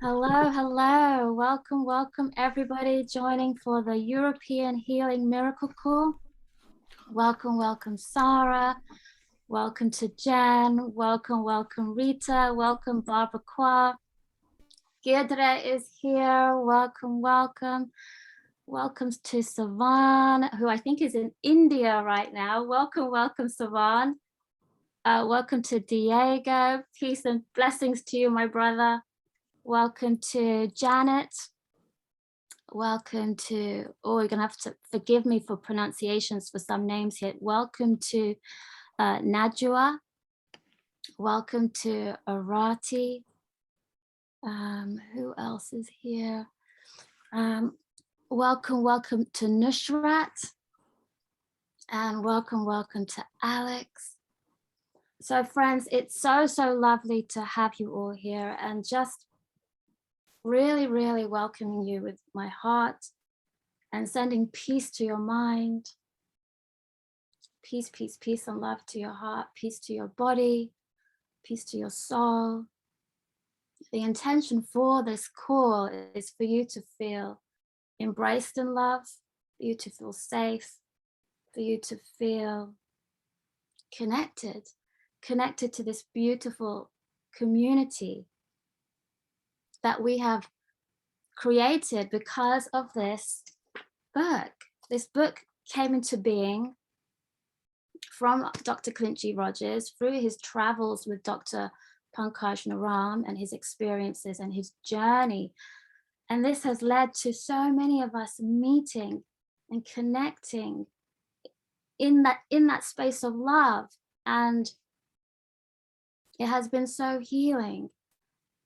Hello, hello. Welcome, welcome everybody joining for the European Healing Miracle Call. Welcome, welcome Sarah. Welcome to Jen. Welcome, welcome Rita. Welcome Barbara Kwa. Giedre is here. Welcome, welcome. Welcome to Savan, who I think is in India right now. Welcome, welcome Savan. Welcome to Diego. Peace and blessings to you, my brother. Welcome to Janet. Welcome to, oh, you're gonna have to forgive me for pronunciations for some names here. Welcome to Najwa. Welcome to Arati. Who else is here? Welcome, welcome to Nushrat. And welcome, welcome to Alex. So friends, it's so lovely to have you all here and just really, really welcoming you with my heart and sending peace to your mind. Peace, peace, peace and love to your heart, peace to your body, peace to your soul. The intention for this call is for you to feel embraced in love, for you to feel safe, for you to feel connected to this beautiful community that we have created because of this book. This book came into being from Dr. Clint G. Rogers through his travels with Dr. Pankaj Naram and his experiences and his journey. And this has led to so many of us meeting and connecting in that space of love. And it has been so healing.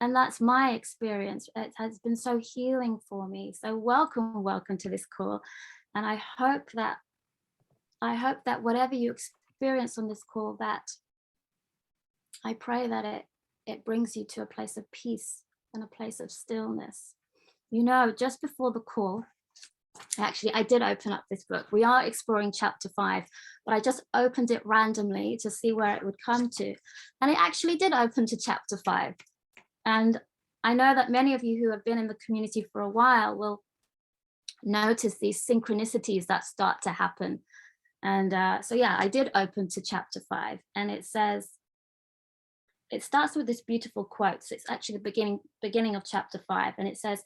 And that's my experience. It has been so healing for me. So welcome, welcome to this call. And I hope that whatever you experience on this call, that I pray that it brings you to a place of peace and a place of stillness. You know, just before the call, actually, I did open up this book. We are exploring chapter 5, but I just opened it randomly to see where it would come to. And it actually did open to chapter 5. And I know that many of you who have been in the community for a while will notice these synchronicities that start to happen. And so, yeah, I did open to chapter 5, and it says, it starts with this beautiful quote. So it's actually the beginning of chapter 5. And it says,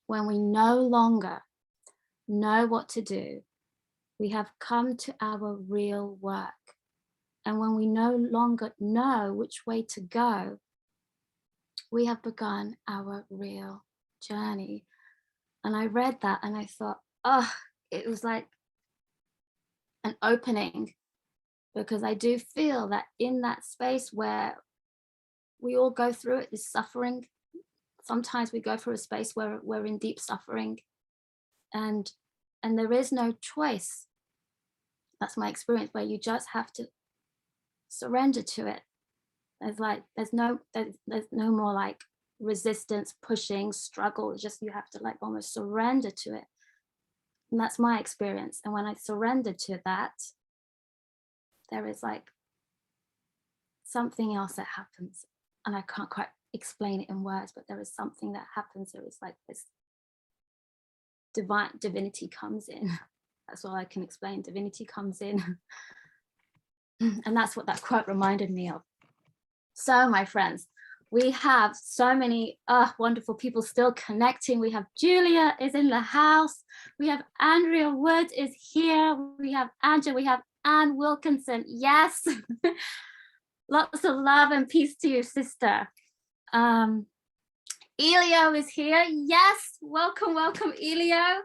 when we no longer know what to do, we have come to our real work. And when we no longer know which way to go, we have begun our real journey. And I read that and I thought, oh, it was like an opening, because I do feel that in that space where we all go through it, this suffering, sometimes we go through a space where we're in deep suffering and there is no choice. That's my experience, where you just have to surrender to it. There's no more like resistance, pushing, struggle. It's just you have to like almost surrender to it. And that's my experience. And when I surrender to that, there is like something else that happens. And I can't quite explain it in words, but there is something that happens. There is like this divinity comes in. That's all I can explain. Divinity comes in. And that's what that quote reminded me of. So my friends, we have so many wonderful people still connecting. We have Julia is in the house. We have Andrea Wood is here. We have Angela. We have Anne Wilkinson. Yes. Lots of love and peace to you, sister. Elio is here. Yes. Welcome, welcome, Elio.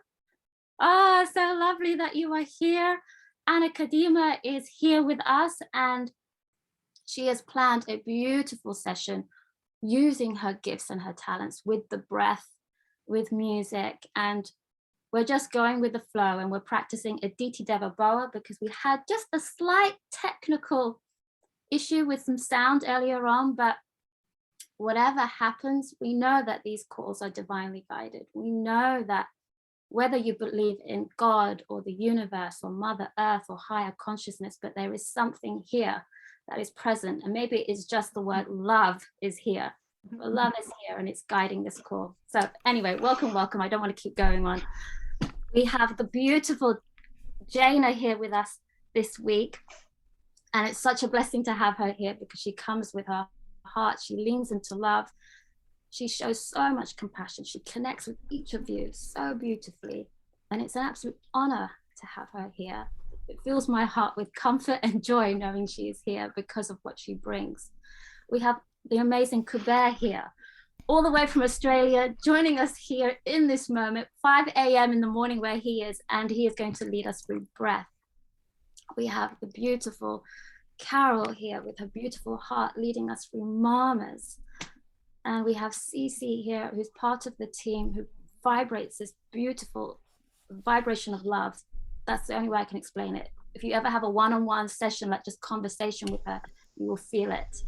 Oh, so lovely that you are here. Anna Cadima is here with us, and she has planned a beautiful session using her gifts and her talents with the breath, with music, and we're just going with the flow, and we're practicing Aditi Deva Boa because we had just a slight technical issue with some sound earlier on, but whatever happens, we know that these calls are divinely guided. We know that whether you believe in God or the universe or Mother Earth or higher consciousness, but there is something here that is present, and maybe it's just the word love is here. But love is here and it's guiding this call. So anyway, welcome, welcome. I don't want to keep going on. We have the beautiful Jaina here with us this week. And it's such a blessing to have her here because she comes with her heart. She leans into love. She shows so much compassion. She connects with each of you so beautifully. And it's an absolute honor to have her here. It fills my heart with comfort and joy knowing she is here because of what she brings. We have the amazing Kuber here, all the way from Australia, joining us here in this moment, 5 a.m. in the morning where he is, and he is going to lead us through breath. We have the beautiful Carol here with her beautiful heart leading us through mamas. And we have Cece here, who's part of the team, who vibrates this beautiful vibration of love. That's the only way I can explain it. If you ever have a one-on-one session, like just conversation with her, you will feel it.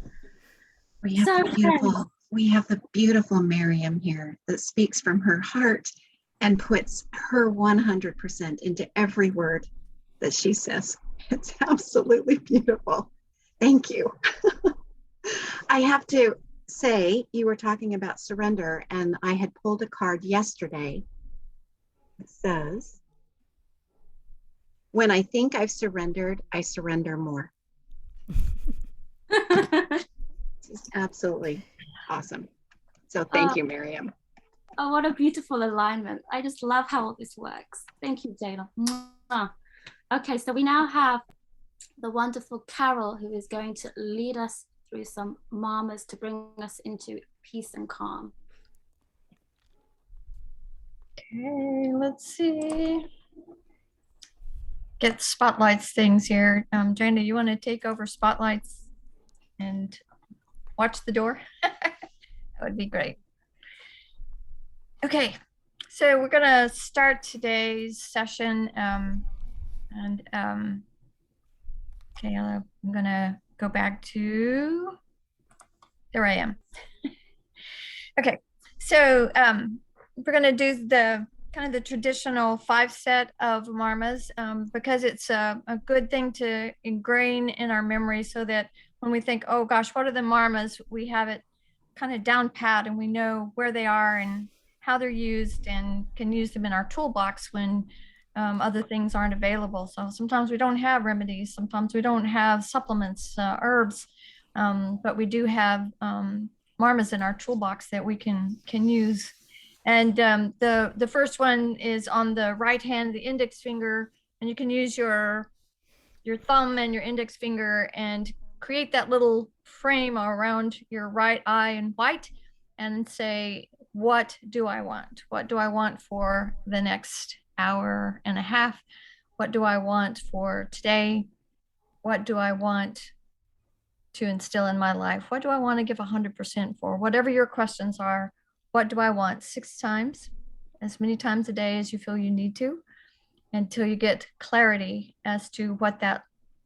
We have the beautiful Miriam here that speaks from her heart and puts her 100% into every word that she says. It's absolutely beautiful. Thank you. I have to say, you were talking about surrender, and I had pulled a card yesterday. It says, when I think I've surrendered, I surrender more. It's absolutely awesome. So thank you, Miriam. Oh, what a beautiful alignment. I just love how all this works. Thank you, Jana. Okay, so we now have the wonderful Carol, who is going to lead us through some mamas to bring us into peace and calm. Okay, let's see. Get spotlights things here. Jana, you want to take over spotlights and watch the door? That would be great. Okay, so we're gonna start today's session. Okay, I'm gonna go back to, there I am. Okay, so we're gonna do the kind of the traditional 5 set of marmas because it's a good thing to ingrain in our memory so that when we think, oh gosh, what are the marmas, we have it kind of down pat and we know where they are and how they're used and can use them in our toolbox when other things aren't available. So sometimes we don't have remedies, sometimes we don't have supplements, herbs, but we do have marmas in our toolbox that we can use. And the first one is on the right hand, the index finger, and you can use your thumb and your index finger and create that little frame around your right eye in white and say, what do I want? What do I want for the next hour and a half? What do I want for today? What do I want to instill in my life? What do I want to give 100% for? Whatever your questions are, what do I want? 6 times, as many times a day as you feel you need to, until you get clarity as to what that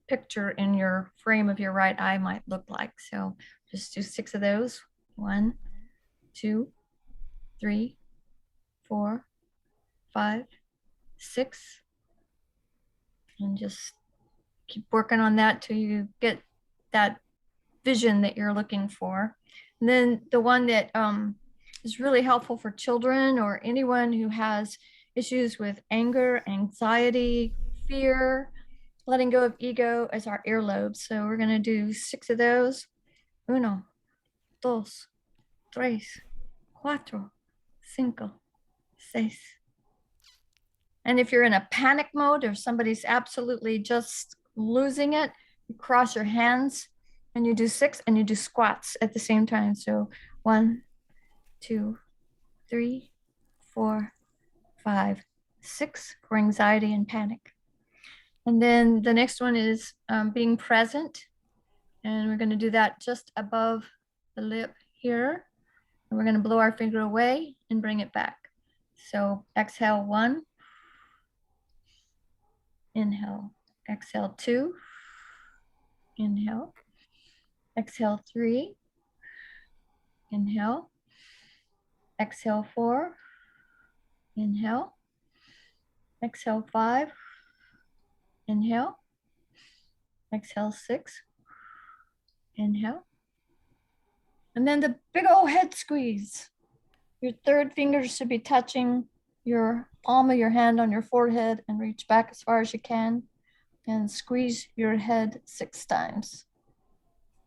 picture in your frame of your right eye might look like. So just do 6 of those. 1, 2, 3, 4, 5, 6. And just keep working on that till you get that vision that you're looking for. And then the one that is really helpful for children or anyone who has issues with anger, anxiety, fear, letting go of ego, is our earlobes. So we're going to do 6 of those. 1, 2, 3, 4, 5, 6. And if you're in a panic mode or somebody's absolutely just losing it, you cross your hands and you do 6 and you do squats at the same time. So 1, 2, 3, 4, 5, 6 for anxiety and panic. And then the next one is being present. And we're going to do that just above the lip here. And we're going to blow our finger away and bring it back. So exhale 1. Inhale. Exhale 2. Inhale. Exhale 3. Inhale. Exhale 4. Inhale. Exhale 5. Inhale. Exhale 6. Inhale. And then the big old head squeeze. Your third finger should be touching your palm of your hand on your forehead and reach back as far as you can and squeeze your head 6 times.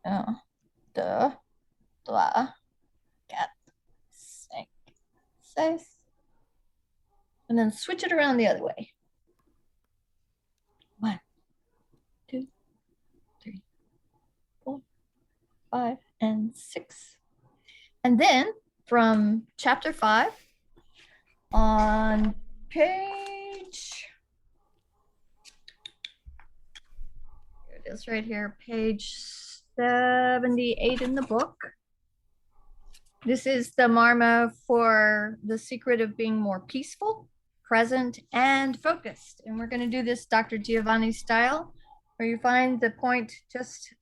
1, 2, 3, 4, 5, 6. And then switch it around the other way. 1, 2, 3, 4, 5, and 6. And then from chapter 5 on page, here it is right here, page 78 in the book. This is the marma for the secret of being more peaceful, present, and focused. And we're going to do this Dr. Giovanni style, where you find the point just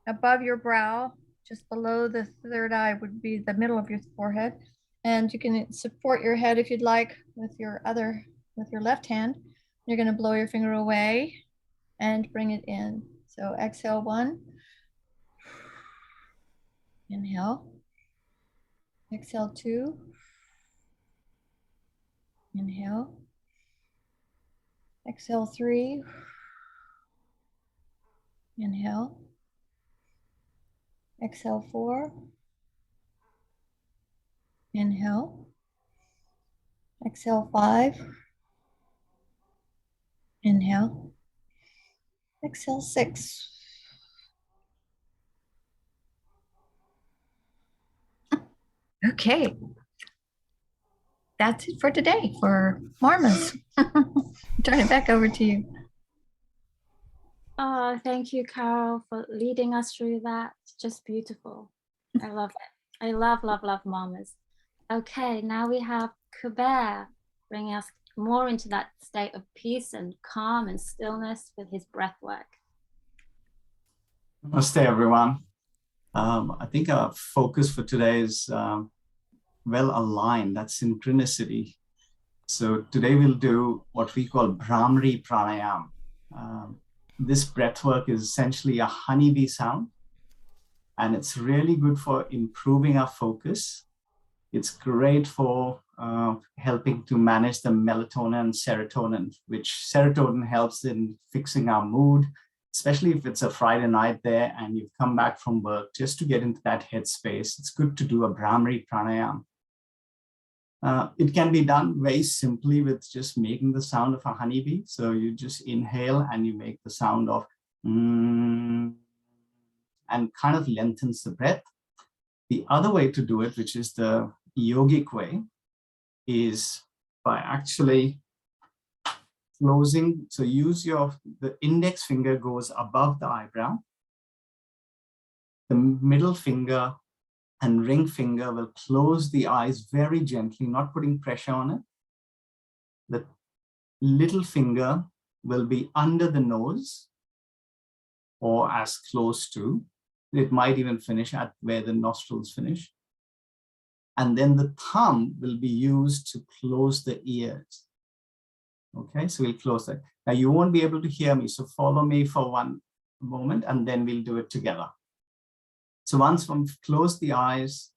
above your brow, just below the third eye would be the middle of your forehead. And you can support your head if you'd like with your left hand. You're going to blow your finger away and bring it in. So exhale 1, inhale, exhale 2, inhale, exhale 3, inhale, exhale 4, inhale, exhale 5, inhale, exhale 6. Okay, that's it for today for marmas. Turn it back over to you. Oh, thank you, Carol, for leading us through that. Just beautiful. I love it. I love, love, love marmas. Okay, now we have Kuber bringing us more into that state of peace and calm and stillness with his breath work. Namaste, everyone. I think our focus for today is well aligned, that synchronicity. So today we'll do what we call Brahmary Pranayama. This breath work is essentially a honeybee sound, and it's really good for improving our focus. It's great for helping to manage the melatonin and serotonin, which serotonin helps in fixing our mood, especially if it's a Friday night there and you've come back from work, just to get into that headspace. It's good to do a Brahmary Pranayama. It can be done very simply with just making the sound of a honeybee. So you just inhale and you make the sound of and kind of lengthens the breath. The other way to do it, which is the yogic way, is by actually closing. So use the index finger goes above the eyebrow. The middle finger and ring finger will close the eyes very gently, not putting pressure on it. The little finger will be under the nose or as close to. It might even finish at where the nostrils finish. And then the thumb will be used to close the ears. Okay, so we'll close that. Now you won't be able to hear me, so follow me for one moment and then we'll do it together. So once we've closed the eyes,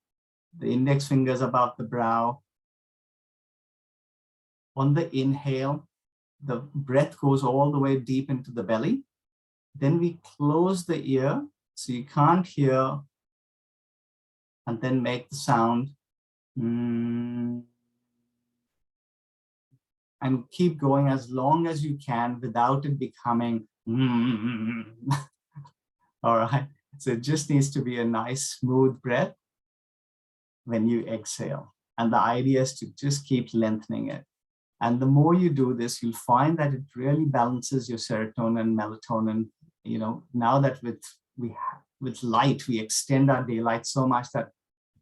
the index fingers above the brow. On the inhale, the breath goes all the way deep into the belly. Then we close the ear so you can't hear, and then make the sound. And keep going as long as you can without it becoming. All right. So it just needs to be a nice smooth breath when you exhale. And the idea is to just keep lengthening it. And the more you do this, you'll find that it really balances your serotonin, melatonin. You know, now that with light, we extend our daylight so much that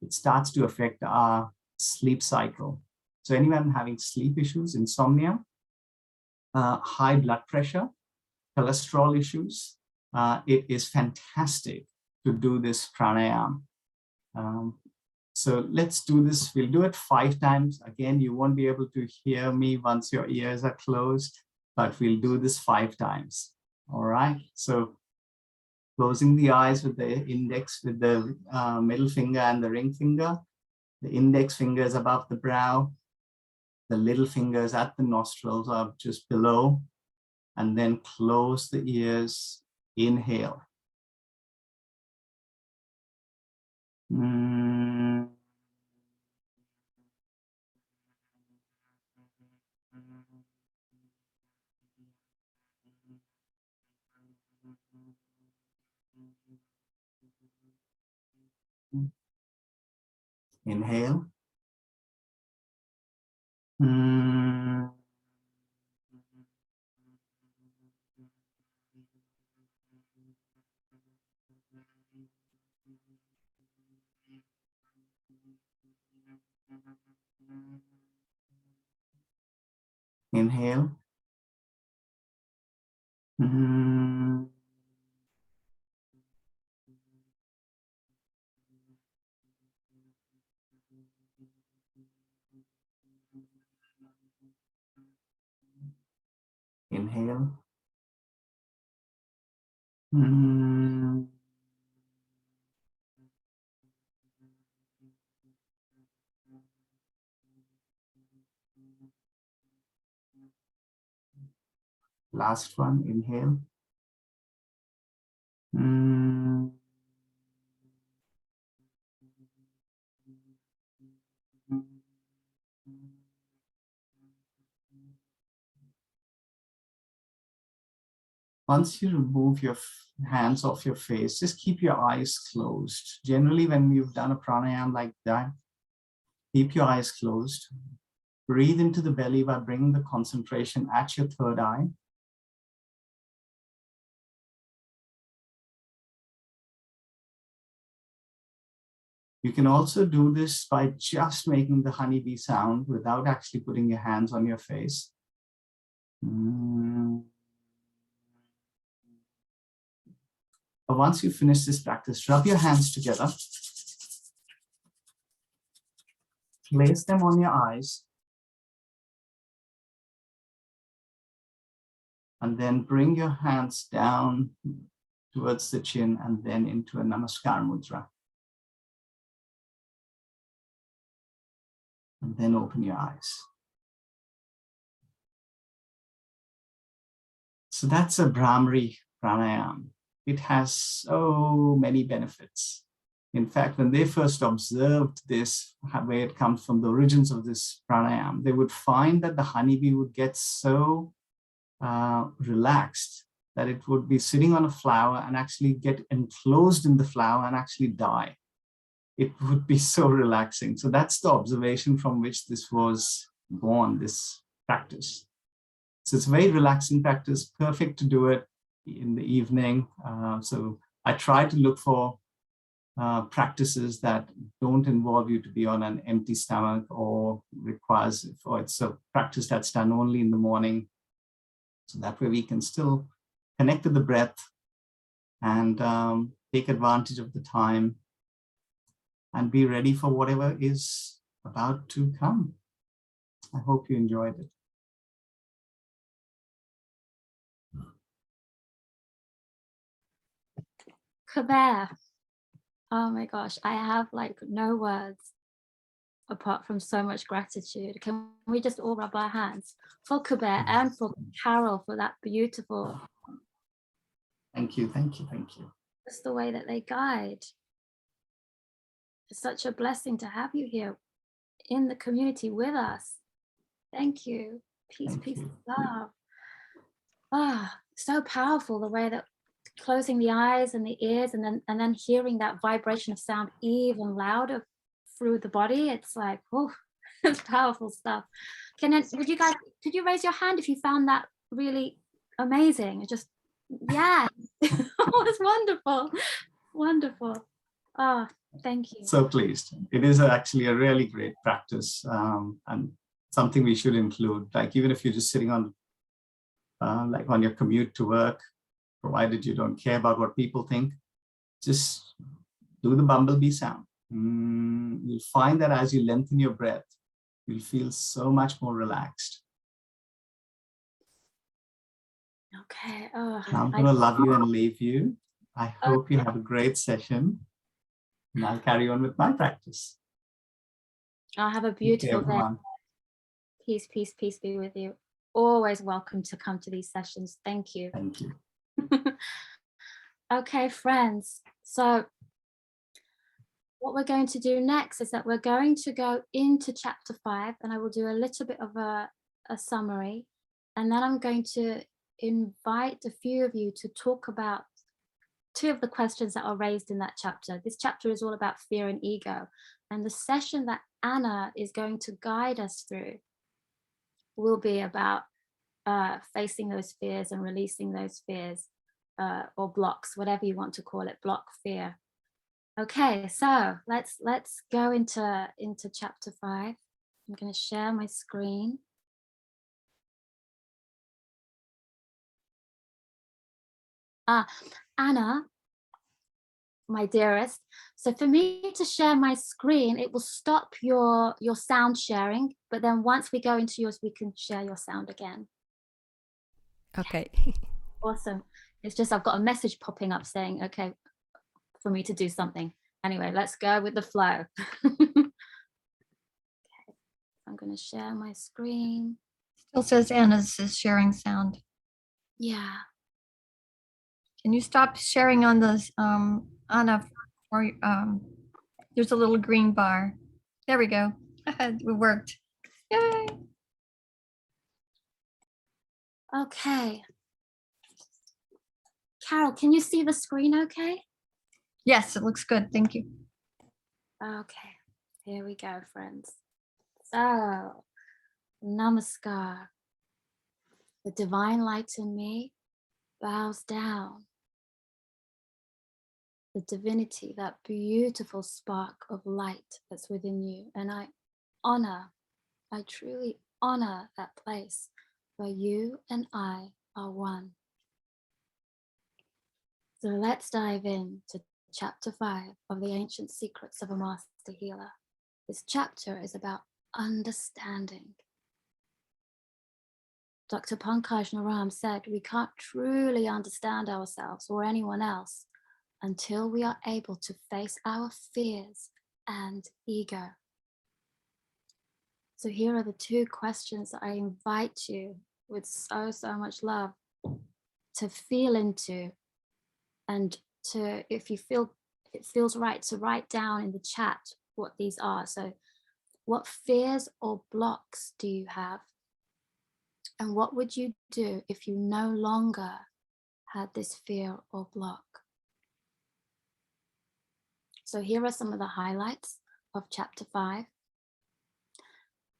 it starts to affect our sleep cycle. So anyone having sleep issues, insomnia, high blood pressure, cholesterol issues, it is fantastic to do this pranayama. So let's do this. We'll do it 5 times. Again, you won't be able to hear me once your ears are closed, but we'll do this 5 times. All right. So closing the eyes with the index, with the middle finger and the ring finger. The index finger is above the brow. The little fingers at the nostrils are just below. And then close the ears. Inhale. Inhale. Inhale. Inhale. Last one, inhale. Once you remove your hands off your face, just keep your eyes closed. Generally, when you've done a pranayama like that, keep your eyes closed. Breathe into the belly by bringing the concentration at your third eye. You can also do this by just making the honeybee sound without actually putting your hands on your face. But once you finish this practice, rub your hands together. Place them on your eyes. And then bring your hands down towards the chin and then into a Namaskar Mudra. And then open your eyes. So that's a Brahmary Pranayama. It has so many benefits. In fact, when they first observed this, where it comes from, the origins of this pranayama, they would find that the honeybee would get so relaxed that it would be sitting on a flower and actually get enclosed in the flower and actually die. It would be so relaxing. So that's the observation from which this was born, this practice. So it's a very relaxing practice, perfect to do it in the evening. So I try to look for practices that don't involve you to be on an empty stomach or requires, or it's a practice that's done only in the morning. So that way we can still connect to the breath and take advantage of the time and be ready for whatever is about to come. I hope you enjoyed it. Kabir. Oh my gosh, I have like no words apart from so much gratitude. Can we just all rub our hands for Kabir and for Carol for that beautiful. Thank you, thank you, thank you. Just the way that they guide. It's such a blessing to have you here in the community with us. Thank you. Peace, Thank peace, you. love. Ah, so powerful the way that closing the eyes and the ears and then hearing that vibration of sound even louder through the body. It's like, oh, it's powerful stuff. Would you guys, could you raise your hand if you found that really amazing? It just, yeah, it was wonderful, wonderful. Oh, thank you. So pleased. It is actually a really great practice and something we should include. Like even if you're just sitting on, like on your commute to work, provided you don't care about what people think, just do the bumblebee sound. You'll find that as you lengthen your breath, you'll feel so much more relaxed. Okay. Oh, I'm going to love you and leave you. I hope you have a great session, and I'll carry on with my practice. I'll have a Take care, beautiful day. everyone. Peace, peace, peace be with you. Always welcome to come to these sessions. Thank you. Thank you. Okay, friends. So what we're going to do next is that we're going to go into chapter 5, and I will do a little bit of a summary. And then I'm going to invite a few of you to talk about 2 of the questions that are raised in that chapter. This chapter is all about fear and ego. And the session that Anna is going to guide us through will be about facing those fears and releasing those fears, or blocks, whatever you want to call it, block fear. Okay, so let's go into chapter 5. I'm going to share my screen. Anna, my dearest, so for me to share my screen, it will stop your sound sharing, but then once we go into yours, we can share your sound again. Okay. Awesome. It's just I've got a message popping up saying, okay, for me to do something. Anyway, let's go with the flow. Okay, I'm going to share my screen. Still says Anna's is sharing sound. Yeah. Can you stop sharing on this, Anna, or there's a little green bar. There we go. It worked. Yay. Okay. Carol, can you see the screen okay? Yes, it looks good. Thank you. Okay, here we go, friends. So, namaskar. The divine light in me bows down. The divinity, that beautiful spark of light that's within you. And I truly honor that place where you and I are one. So let's dive into chapter 5 of the Ancient Secrets of a Master Healer. This chapter is about understanding. Dr. Pankaj Naram said we can't truly understand ourselves or anyone else until we are able to face our fears and ego. So here are the 2 questions that I invite you with so much love to feel into, and to, if you feel it feels right, to write down in the chat what these are. So what fears or blocks do you have? And what would you do if you no longer had this fear or block? So here are some of the highlights of chapter 5.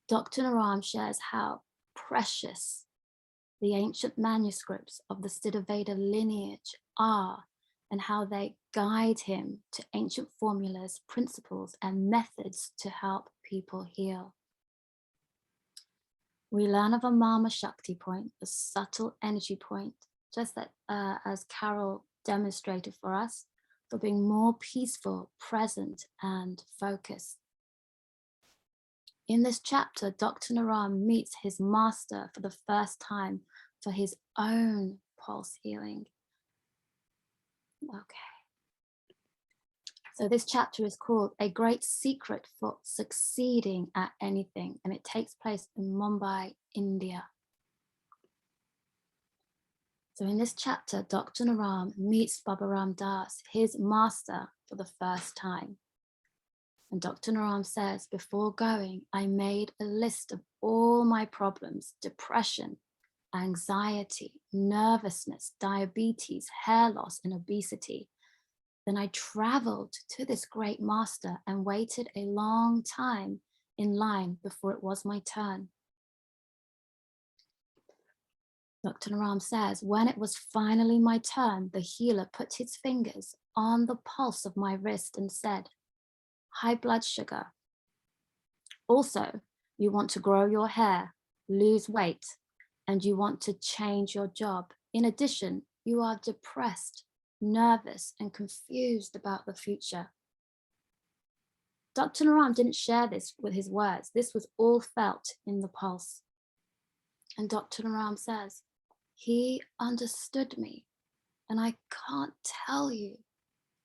Dr. Naram shares how precious the ancient manuscripts of the Siddhaveda lineage are, and how they guide him to ancient formulas, principles, and methods to help people heal. We learn of a Mama Shakti point, a subtle energy point, just that as Carol demonstrated for us, for being more peaceful, present, and focused. In this chapter, Dr. Naram meets his master for the first time for his own pulse healing. Okay. So this chapter is called A Great Secret for Succeeding at Anything, and it takes place in Mumbai, India. So in this chapter, Dr. Naram meets Baba Ram Das, his master, for the first time. And Dr. Naram says, before going, I made a list of all my problems: depression, anxiety, nervousness, diabetes, hair loss, and obesity. Then I traveled to this great master and waited a long time in line before it was my turn. Dr. Naram says, when it was finally my turn, the healer put his fingers on the pulse of my wrist and said, high blood sugar. Also, you want to grow your hair, lose weight, and you want to change your job. In addition, you are depressed, nervous, and confused about the future. Dr. Naram didn't share this with his words. This was all felt in the pulse. And Dr. Naram says, he understood me And I can't tell you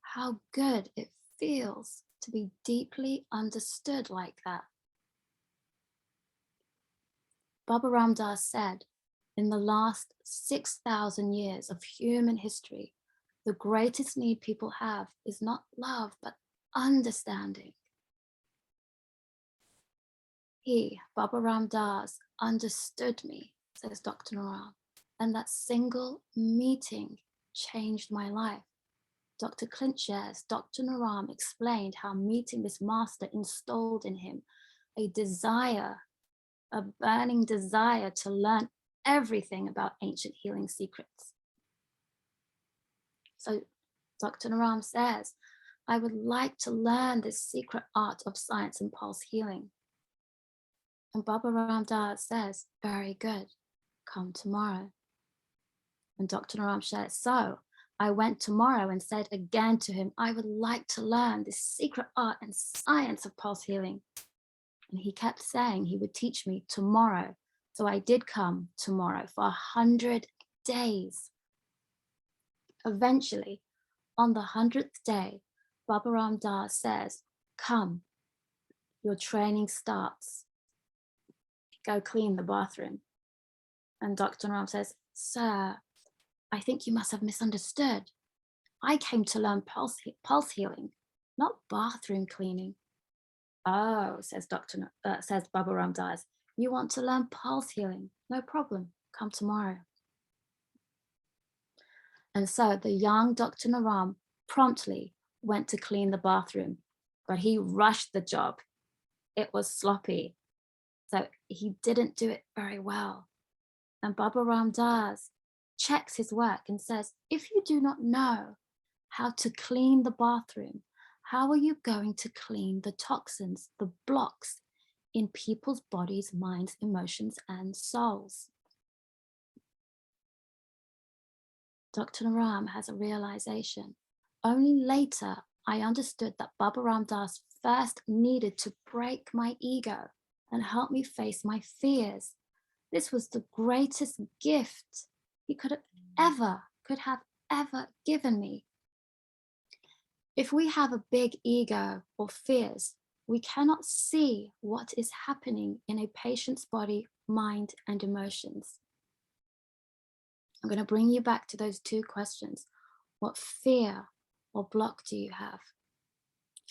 how good it feels to be deeply understood like that. Baba Ram Dass said, in the last 6,000 years of human history, the greatest need people have is not love, but understanding. He, Baba Ram Das, understood me, says Dr. Naram, and that single meeting changed my life. Dr. Clint shares, Dr. Naram explained how meeting this master installed in him a desire, a burning desire to learn everything about ancient healing secrets. So Dr. Naram says, I would like to learn this secret art of science and pulse healing. And Baba Ram Das says, very good, come tomorrow. And Dr. Naram shares, so I went tomorrow and said again to him, I would like to learn this secret art and science of pulse healing. And he kept saying he would teach me tomorrow. So I did come tomorrow for 100 days. Eventually, on the 100th day, Baba Ram Das says, come, your training starts. Go clean the bathroom. And Dr. Naram says, sir, I think you must have misunderstood. I came to learn pulse healing, not bathroom cleaning. Oh, says Baba Ram Das, you want to learn pulse healing? No problem, come tomorrow. And so the young Dr. Naram promptly went to clean the bathroom, but he rushed the job. It was sloppy, so he didn't do it very well. And Baba Ram Das checks his work and says, if you do not know how to clean the bathroom, how are you going to clean the toxins, the blocks in people's bodies, minds, emotions, and souls? Dr. Naram has a realization. Only later, I understood that Baba Ram Das first needed to break my ego and help me face my fears. This was the greatest gift he could have ever given me. If we have a big ego or fears, we cannot see what is happening in a patient's body, mind, and emotions. I'm going to bring you back to those two questions. What fear or block do you have?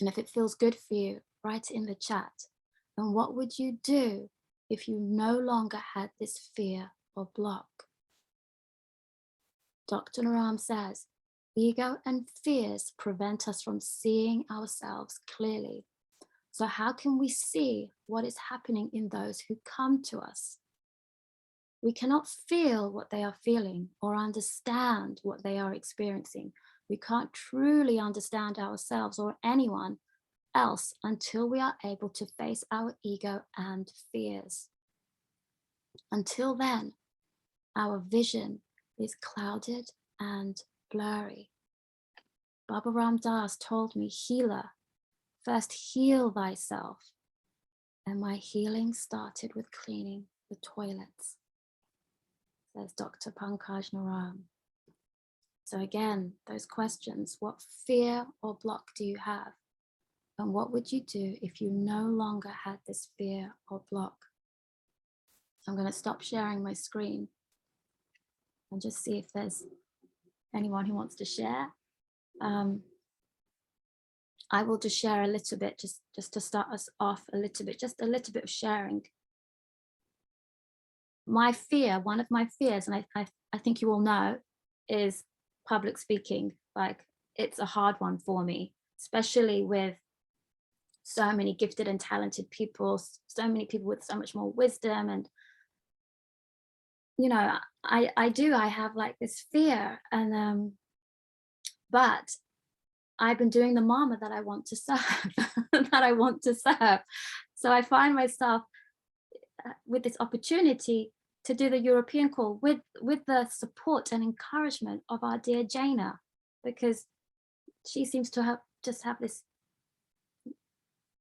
And if it feels good for you, write it in the chat. And what would you do if you no longer had this fear or block? Dr. Naram says, ego and fears prevent us from seeing ourselves clearly. So how can we see what is happening in those who come to us? We cannot feel what they are feeling or understand what they are experiencing. We can't truly understand ourselves or anyone else until we are able to face our ego and fears. Until then, our vision is clouded and blurry. Baba Ram Das told me, healer, first heal thyself. And my healing started with cleaning the toilets, says Dr. Pankaj Naram. So again, those questions, what fear or block do you have? And what would you do if you no longer had this fear or block? I'm going to stop sharing my screen and just see if there's anyone who wants to share. I will just share a little bit, just to start us off a little bit, just a little bit of sharing. My fear, one of my fears, and I think you all know, is public speaking. Like, it's a hard one for me, especially with so many gifted and talented people, so many people with so much more wisdom. And, you know, I have like this fear, and but I've been doing the mama that I want to serve, So I find myself with this opportunity to do the European call with the support and encouragement of our dear Jaina, because she seems to have this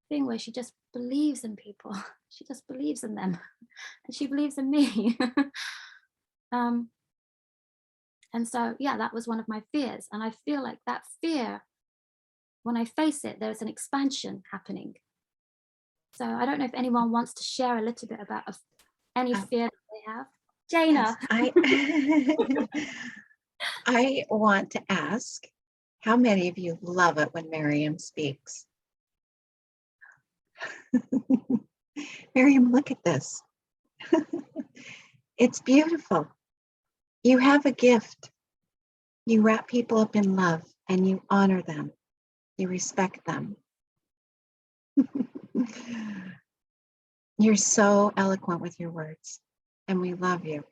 thing where she just believes in people. She just believes in them, and she believes in me. And so, yeah, that was one of my fears. And I feel like that fear, when I face it, there's an expansion happening. So I don't know if anyone wants to share a little bit about any fear that they have. Jaina. Yes, I want to ask, how many of you love it when Miriam speaks? Miriam, look at this. It's beautiful. You have a gift. You wrap people up in love and you honor them. You respect them. You're so eloquent with your words, and we love you.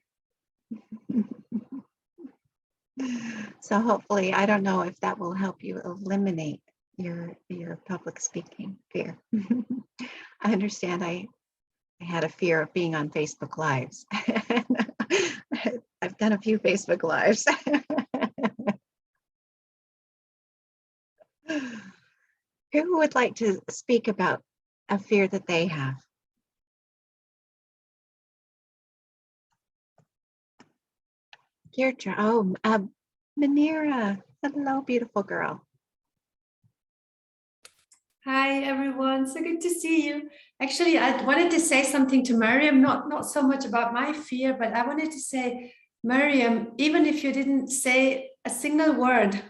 So hopefully, I don't know if that will help you eliminate your public speaking fear. I understand I had a fear of being on Facebook Lives. I've done a few Facebook Lives. Who would like to speak about a fear that they have? Deirdre, oh, Manira, hello, beautiful girl. Hi, everyone. So good to see you. Actually, I wanted to say something to Miriam, not so much about my fear, but I wanted to say, Miriam, even if you didn't say a single word,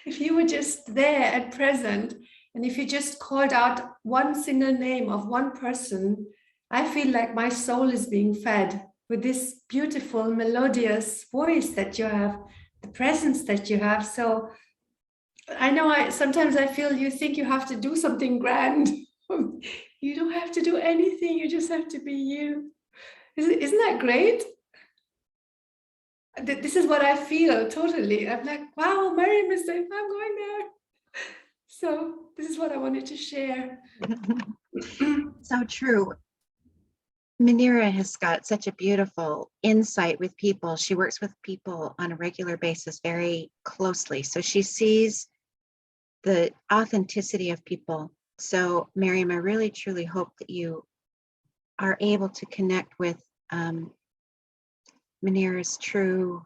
if you were just there and present, and if you just called out one single name of one person, I feel like my soul is being fed with this beautiful, melodious voice that you have, the presence that you have. So I know sometimes I feel you think you have to do something grand. You don't have to do anything. You just have to be you. Isn't that great? This is what I feel totally. I'm like, wow, Miriam is safe. I'm going there. So this is what I wanted to share. So true. Manira has got such a beautiful insight with people. She works with people on a regular basis very closely. So she sees the authenticity of people. So Miriam, I really truly hope that you are able to connect with Manira's true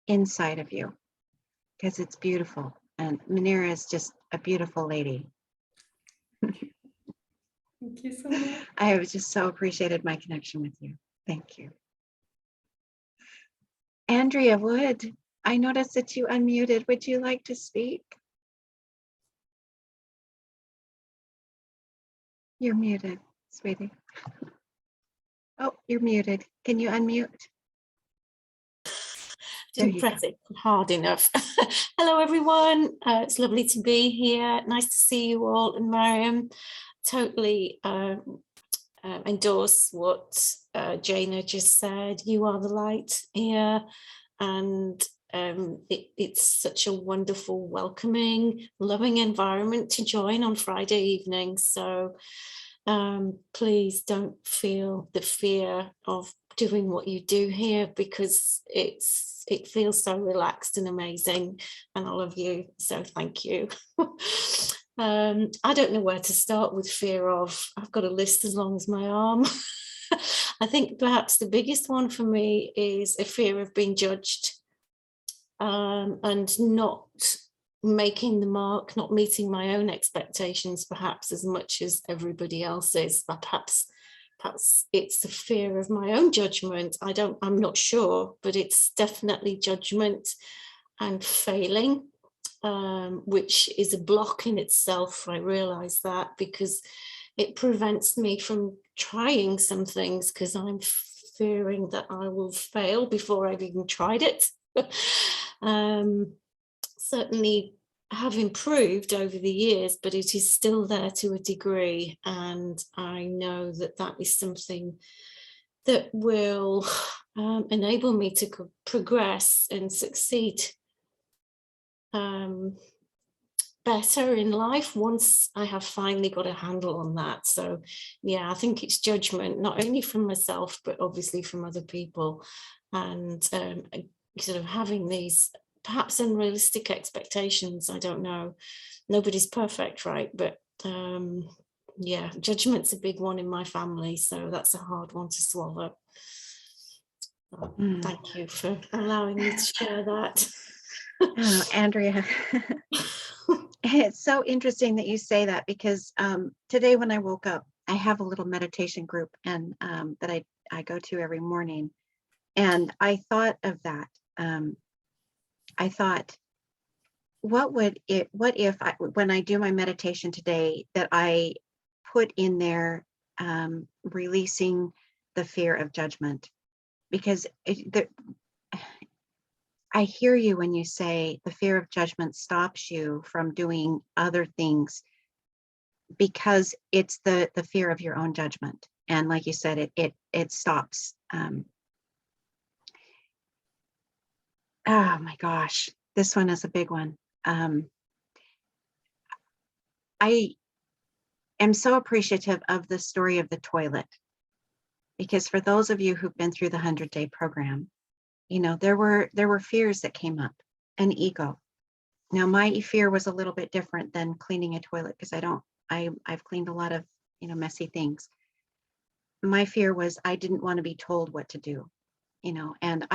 inside of you, because it's beautiful. And Manira is just a beautiful lady. Thank you so much. I have just so appreciated my connection with you. Thank you. Andrea Wood, I noticed that you unmuted. Would you like to speak? You're muted, sweetie. Oh, you're muted. Can you unmute? Didn't press it hard enough. Hello, everyone. It's lovely to be here. Nice to see you all. And Miriam, totally endorse what Jaina just said. You are the light here. And it's such a wonderful, welcoming, loving environment to join on Friday evening. So please don't feel the fear of doing what you do here, because it feels so relaxed and amazing, and I love you, so thank you. I don't know where to start with fear of. I've got a list as long as my arm. I think perhaps the biggest one for me is a fear of being judged and not making the mark, not meeting my own expectations perhaps as much as everybody else's. But perhaps it's the fear of my own judgment. I'm not sure, but it's definitely judgment and failing, which is a block in itself. I realize that, because it prevents me from trying some things, because I'm fearing that I will fail before I've even tried it. Certainly have improved over the years, but it is still there to a degree, and I know that that is something that will enable me to progress and succeed better in life once I have finally got a handle on that. So yeah, I think it's judgment, not only from myself but obviously from other people, and sort of having these perhaps unrealistic expectations. I don't know, nobody's perfect, right? But yeah, judgment's a big one in my family, so that's a hard one to swallow. Thank you for allowing me to share that. Oh, Andrea, it's so interesting that you say that, because today when I woke up, I have a little meditation group and that I go to every morning. And I thought of that. I thought, what if when I do my meditation today, that I put in there releasing the fear of judgment, because I hear you when you say the fear of judgment stops you from doing other things, because it's the fear of your own judgment. And like you said, it stops. Oh my gosh, this one is a big one. I am so appreciative of the story of the toilet, because for those of you who've been through the 100-day program, you know, there were fears that came up, and ego. Now my fear was a little bit different than cleaning a toilet, because I've cleaned a lot of, you know, messy things. My fear was I didn't want to be told what to do, you know, and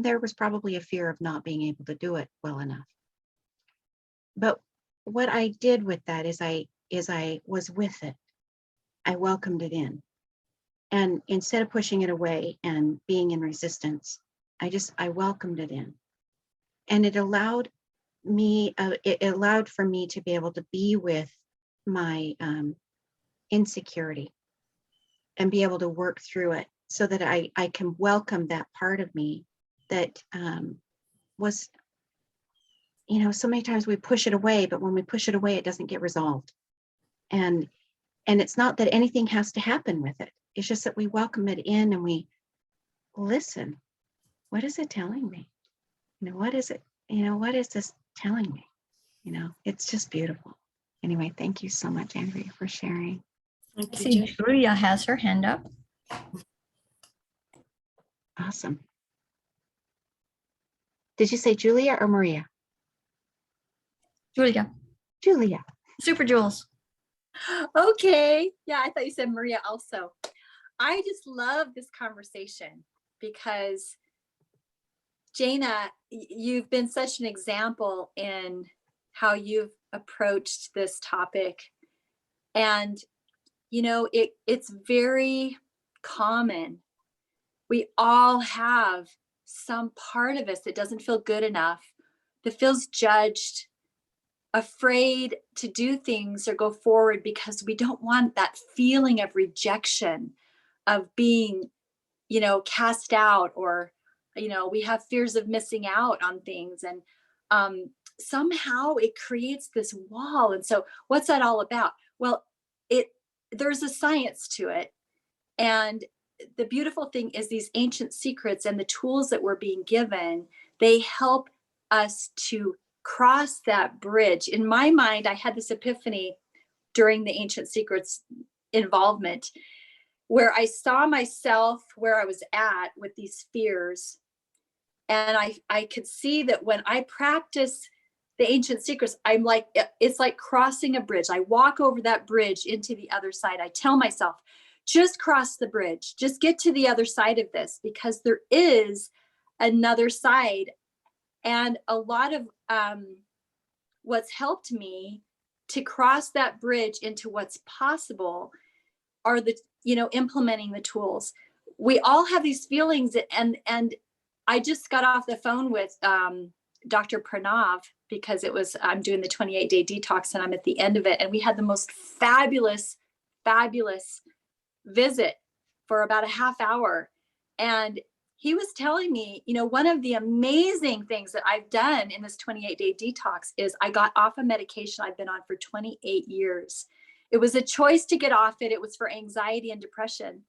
there was probably a fear of not being able to do it well enough. But what I did with that is I was with it. I welcomed it in. And instead of pushing it away and being in resistance, I welcomed it in. And it allowed me, it allowed for me to be able to be with my insecurity and be able to work through it, so that I can welcome that part of me that was, you know, so many times we push it away, but when we push it away, it doesn't get resolved. And it's not that anything has to happen with it. It's just that we welcome it in and we listen. What is it telling me? You know, what is it? You know, what is this telling me? You know, it's just beautiful. Anyway, thank you so much, Andrea, for sharing. I see Julia has her hand up. Awesome. Did you say Julia or Maria? Julia. Julia. Super Jules. Okay. Yeah, I thought you said Maria also. I just love this conversation because Jaina, you've been such an example in how you've approached this topic. And, you know, it's very common. We all have some part of us that doesn't feel good enough, that feels judged, afraid to do things or go forward because we don't want that feeling of rejection, of being, you know, cast out, or, you know, we have fears of missing out on things. And somehow it creates this wall. And so what's that all about? Well, there's a science to it. And the beautiful thing is these ancient secrets and the tools that we're being given, they help us to cross that bridge. In my mind, I had this epiphany during the ancient secrets involvement, where I saw myself where I was at with these fears. And I could see that when I practice the ancient secrets, I'm like, it's like crossing a bridge. I walk over that bridge into the other side. I tell myself, just cross the bridge, just get to the other side of this, because there is another side. And a lot of what's helped me to cross that bridge into what's possible are the, you know, implementing the tools. We all have these feelings, and I just got off the phone with Dr. Pranav, because I'm doing the 28-day detox and I'm at the end of it. And we had the most fabulous visit for about a half hour. And he was telling me, you know, one of the amazing things that I've done in this 28-day detox is I got off a medication I've been on for 28 years. It was a choice to get off it. It was for anxiety and depression.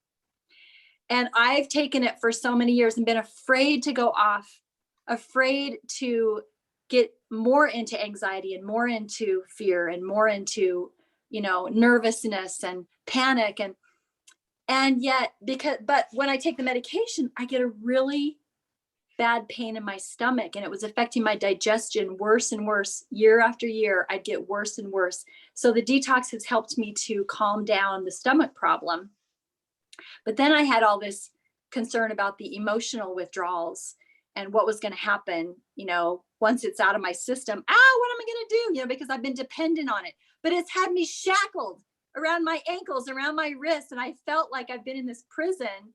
And I've taken it for so many years and been afraid to go off, afraid to get more into anxiety and more into fear and more into, you know, nervousness and panic. And yet, but when I take the medication, I get a really bad pain in my stomach, and it was affecting my digestion worse and worse. Year after year, I'd get worse and worse. So the detox has helped me to calm down the stomach problem. But then I had all this concern about the emotional withdrawals and what was going to happen, once it's out of my system. What am I going to do? Because I've been dependent on it, but it's had me shackled around my ankles, around my wrists. And I felt like I've been in this prison,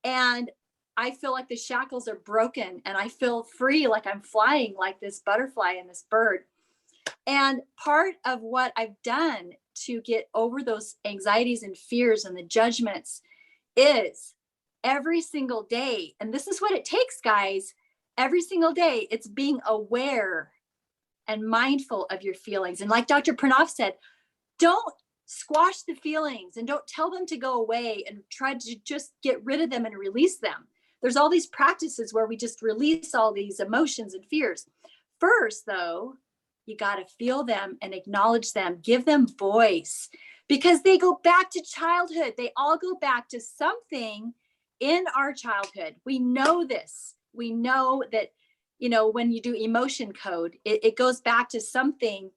and I feel like the shackles are broken and I feel free, like I'm flying like this butterfly and this bird. And part of what I've done to get over those anxieties and fears and the judgments is every single day, and this is what it takes, guys, every single day, it's being aware and mindful of your feelings. And like Dr. Pranav said, don't squash the feelings and don't tell them to go away and try to just get rid of them and release them. There's all these practices where we just release all these emotions and fears. First, though, you got to feel them and acknowledge them, give them voice, because they go back to childhood. They all go back to something in our childhood. We know this. We know that, when you do emotion code, it goes back to something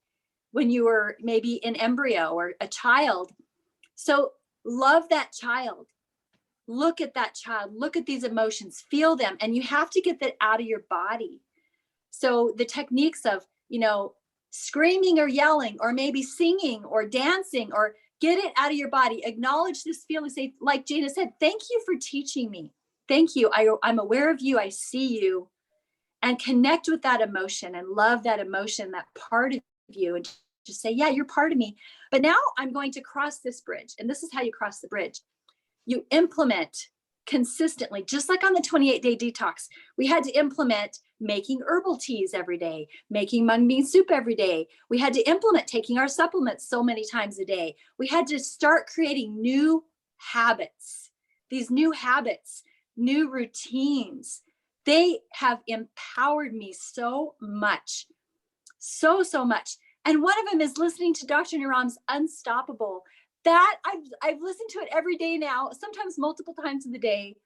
when you were maybe an embryo or a child. So love that child. Look at that child, look at these emotions, feel them, and you have to get that out of your body. So the techniques of, screaming or yelling, or maybe singing or dancing, or get it out of your body, acknowledge this feeling, say, like Jana said, thank you for teaching me. Thank you. I'm aware of you. I see you, and connect with that emotion and love that emotion, that part of you, and just say, yeah, you're part of me. But now I'm going to cross this bridge. And this is how you cross the bridge. You implement consistently, just like on the 28-day detox, we had to implement making herbal teas every day, making mung bean soup every day. We had to implement taking our supplements so many times a day. We had to start creating new habits, these new habits, new routines. They have empowered me so much, so much. And one of them is listening to Dr. Naram's Unstoppable. That I've listened to it every day now, sometimes multiple times in the day,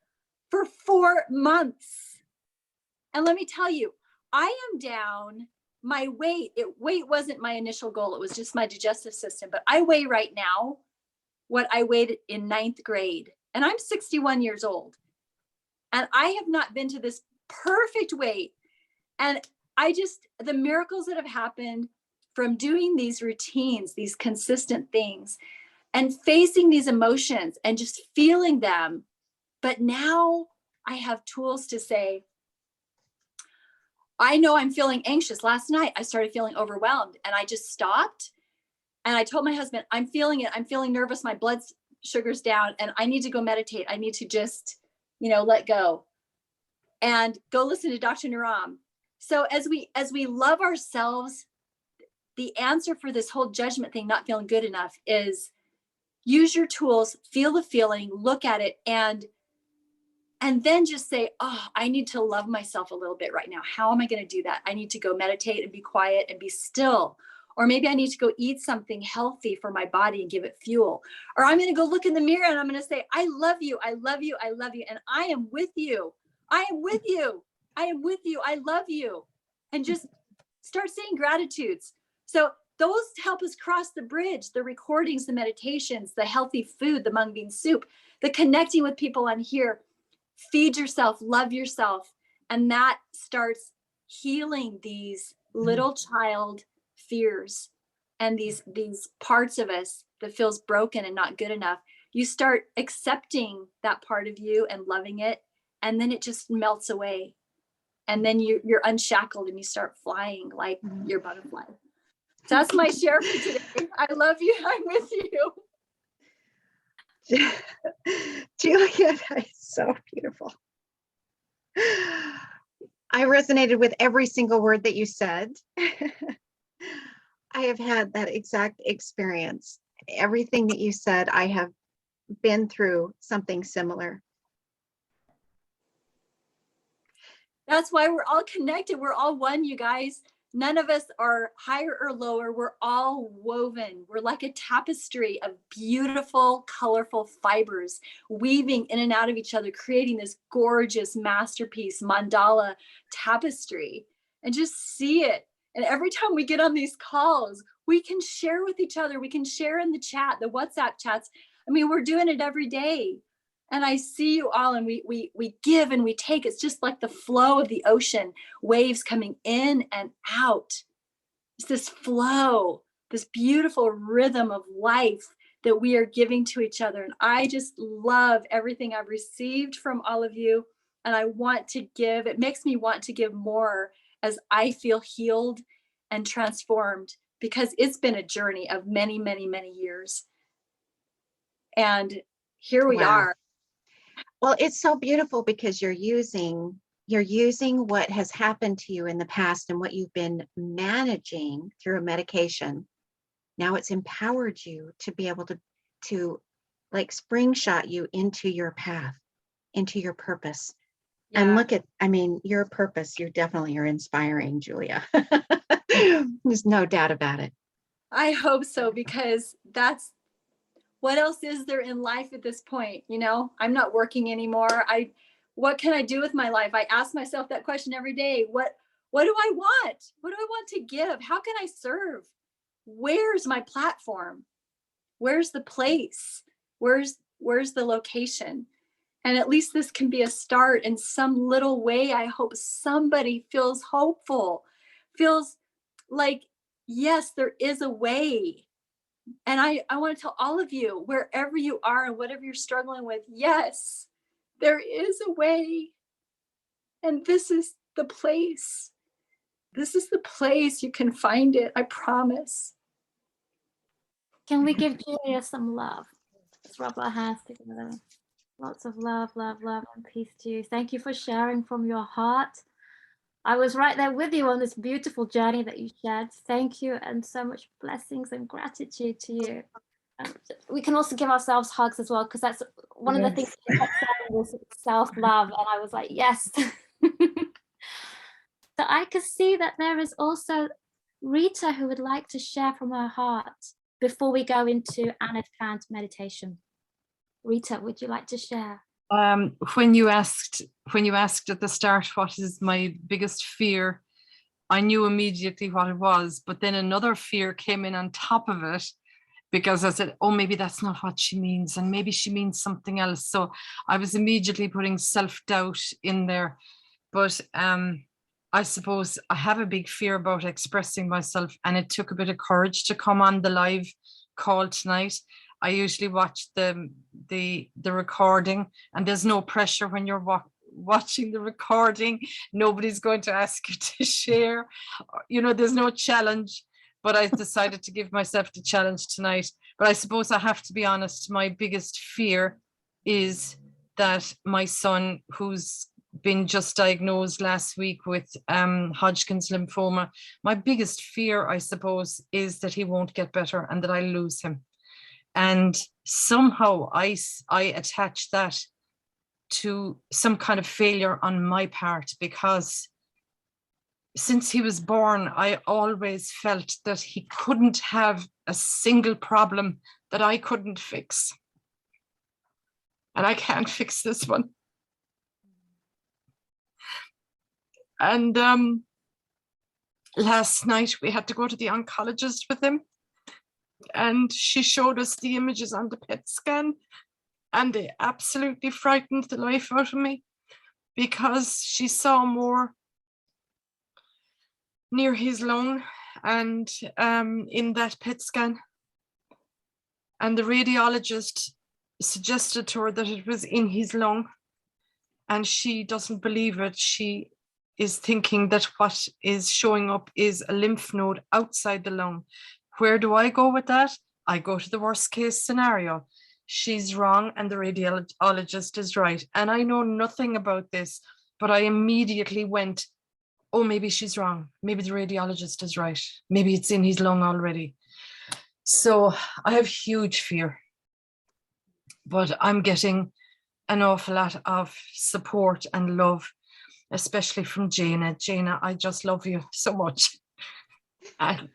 for 4 months. And let me tell you, I am down. My weight wasn't my initial goal. It was just my digestive system. But I weigh right now what I weighed in 9th grade. And I'm 61 years old. And I have not been to this perfect weight. And the miracles that have happened from doing these routines, these consistent things, and facing these emotions and just feeling them. But now I have tools to say, I know I'm feeling anxious. Last night, I started feeling overwhelmed, and I just stopped. And I told my husband, I'm feeling it. I'm feeling nervous. My blood sugar's down, and I need to go meditate. I need to just, let go and go listen to Dr. Naram. So as we love ourselves, the answer for this whole judgment thing, not feeling good enough, is use your tools, feel the feeling, look at it, and then just say, oh, I need to love myself a little bit right now. How am I going to do that? I need to go meditate and be quiet and be still. Or maybe I need to go eat something healthy for my body and give it fuel. Or I'm going to go look in the mirror and I'm going to say, I love you. I love you. I love you. And I am with you. I am with you. I am with you. I love you. And just start saying gratitudes. So those help us cross the bridge, the recordings, the meditations, the healthy food, the mung bean soup, the connecting with people on here. Feed yourself, love yourself. And that starts healing these little child fears and these parts of us that feels broken and not good enough. You start accepting that part of you and loving it, and then it just melts away. And then you're unshackled and you start flying like your butterfly. So that's my share for today. I love you. I'm with you. Julia, that is so beautiful. I resonated with every single word that you said. I have had that exact experience. Everything that you said, I have been through something similar. That's why we're all connected. We're all one, you guys. None of us are higher or lower. We're all woven. We're like a tapestry of beautiful, colorful fibers weaving in and out of each other, creating this gorgeous masterpiece, mandala tapestry. And just see it. And every time we get on these calls, we can share with each other. We can share in the chat, the WhatsApp chats. I mean, we're doing it every day. And I see you all, and we give and we take. It's just like the flow of the ocean, waves coming in and out. It's this flow, this beautiful rhythm of life that we are giving to each other. And I just love everything I've received from all of you. And I want to give. It makes me want to give more as I feel healed and transformed, because it's been a journey of many, many, many years. And here we are. Well, it's so beautiful because you're using what has happened to you in the past and what you've been managing through a medication. Now it's empowered you to be able to like spring shot you into your path, into your purpose. Yeah. And look at, I mean, your purpose, you definitely are inspiring, Julia. There's no doubt about it. I hope so, because that's, what else is there in life at this point? You know, I'm not working anymore. What can I do with my life? I ask myself that question every day. What do I want? What do I want to give? How can I serve? Where's my platform? Where's the place? Where's the location? And at least this can be a start in some little way. I hope somebody feels hopeful, feels like, yes, there is a way. And I want to tell all of you, wherever you are and whatever you're struggling with, yes, there is a way. And this is the place. This is the place. You can find it. I promise. Can we give Julia some love? Let's rub our hands together. Lots of love, love, love, and peace to you. Thank you for sharing from your heart. I was right there with you on this beautiful journey that you shared. Thank you, and so much blessings and gratitude to you. We can also give ourselves hugs as well, because that's one of the things you kept saying was self-love, and I was like, yes. So I could see that there is also Rita who would like to share from her heart before we go into Anna's Plant meditation. Rita, would you like to share? When you asked at the start, what is my biggest fear, I knew immediately what it was, but then another fear came in on top of it, because I said, oh, maybe that's not what she means, and maybe she means something else. So I was immediately putting self-doubt in there. But I suppose I have a big fear about expressing myself, and it took a bit of courage to come on the live call tonight. I usually watch the recording, and there's no pressure when you're watching the recording. Nobody's going to ask you to share. You know, there's no challenge, but I decided to give myself the challenge tonight. But I suppose I have to be honest, my biggest fear is that my son, who's been just diagnosed last week with Hodgkin's lymphoma, my biggest fear, I suppose, is that he won't get better and that I lose him. And somehow I attach that to some kind of failure on my part, because since he was born, I always felt that he couldn't have a single problem that I couldn't fix. And I can't fix this one. And last night we had to go to the oncologist with him, and she showed us the images on the PET scan, and they absolutely frightened the life out of me, because she saw more near his lung and in that PET scan. And the radiologist suggested to her that it was in his lung, and she doesn't believe it. She is thinking that what is showing up is a lymph node outside the lung. Where do I go with that? I go to the worst case scenario. She's wrong and the radiologist is right. And I know nothing about this, but I immediately went, oh, maybe she's wrong. Maybe the radiologist is right. Maybe it's in his lung already. So I have huge fear, but I'm getting an awful lot of support and love, especially from Jaina. Jaina, I just love you so much. And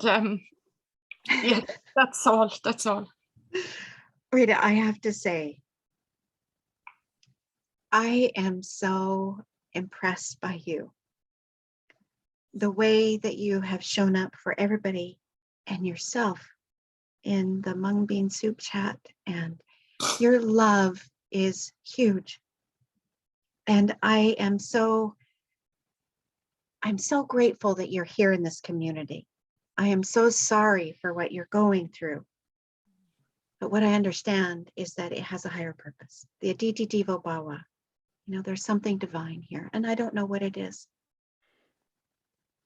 yeah, that's all. Rita, I have to say, I am so impressed by you. The way that you have shown up for everybody and yourself in the mung bean soup chat, and your love is huge. And I'm so grateful that you're here in this community. I am so sorry for what you're going through. But what I understand is that it has a higher purpose. The Aditi Devo Bhava, there's something divine here, and I don't know what it is.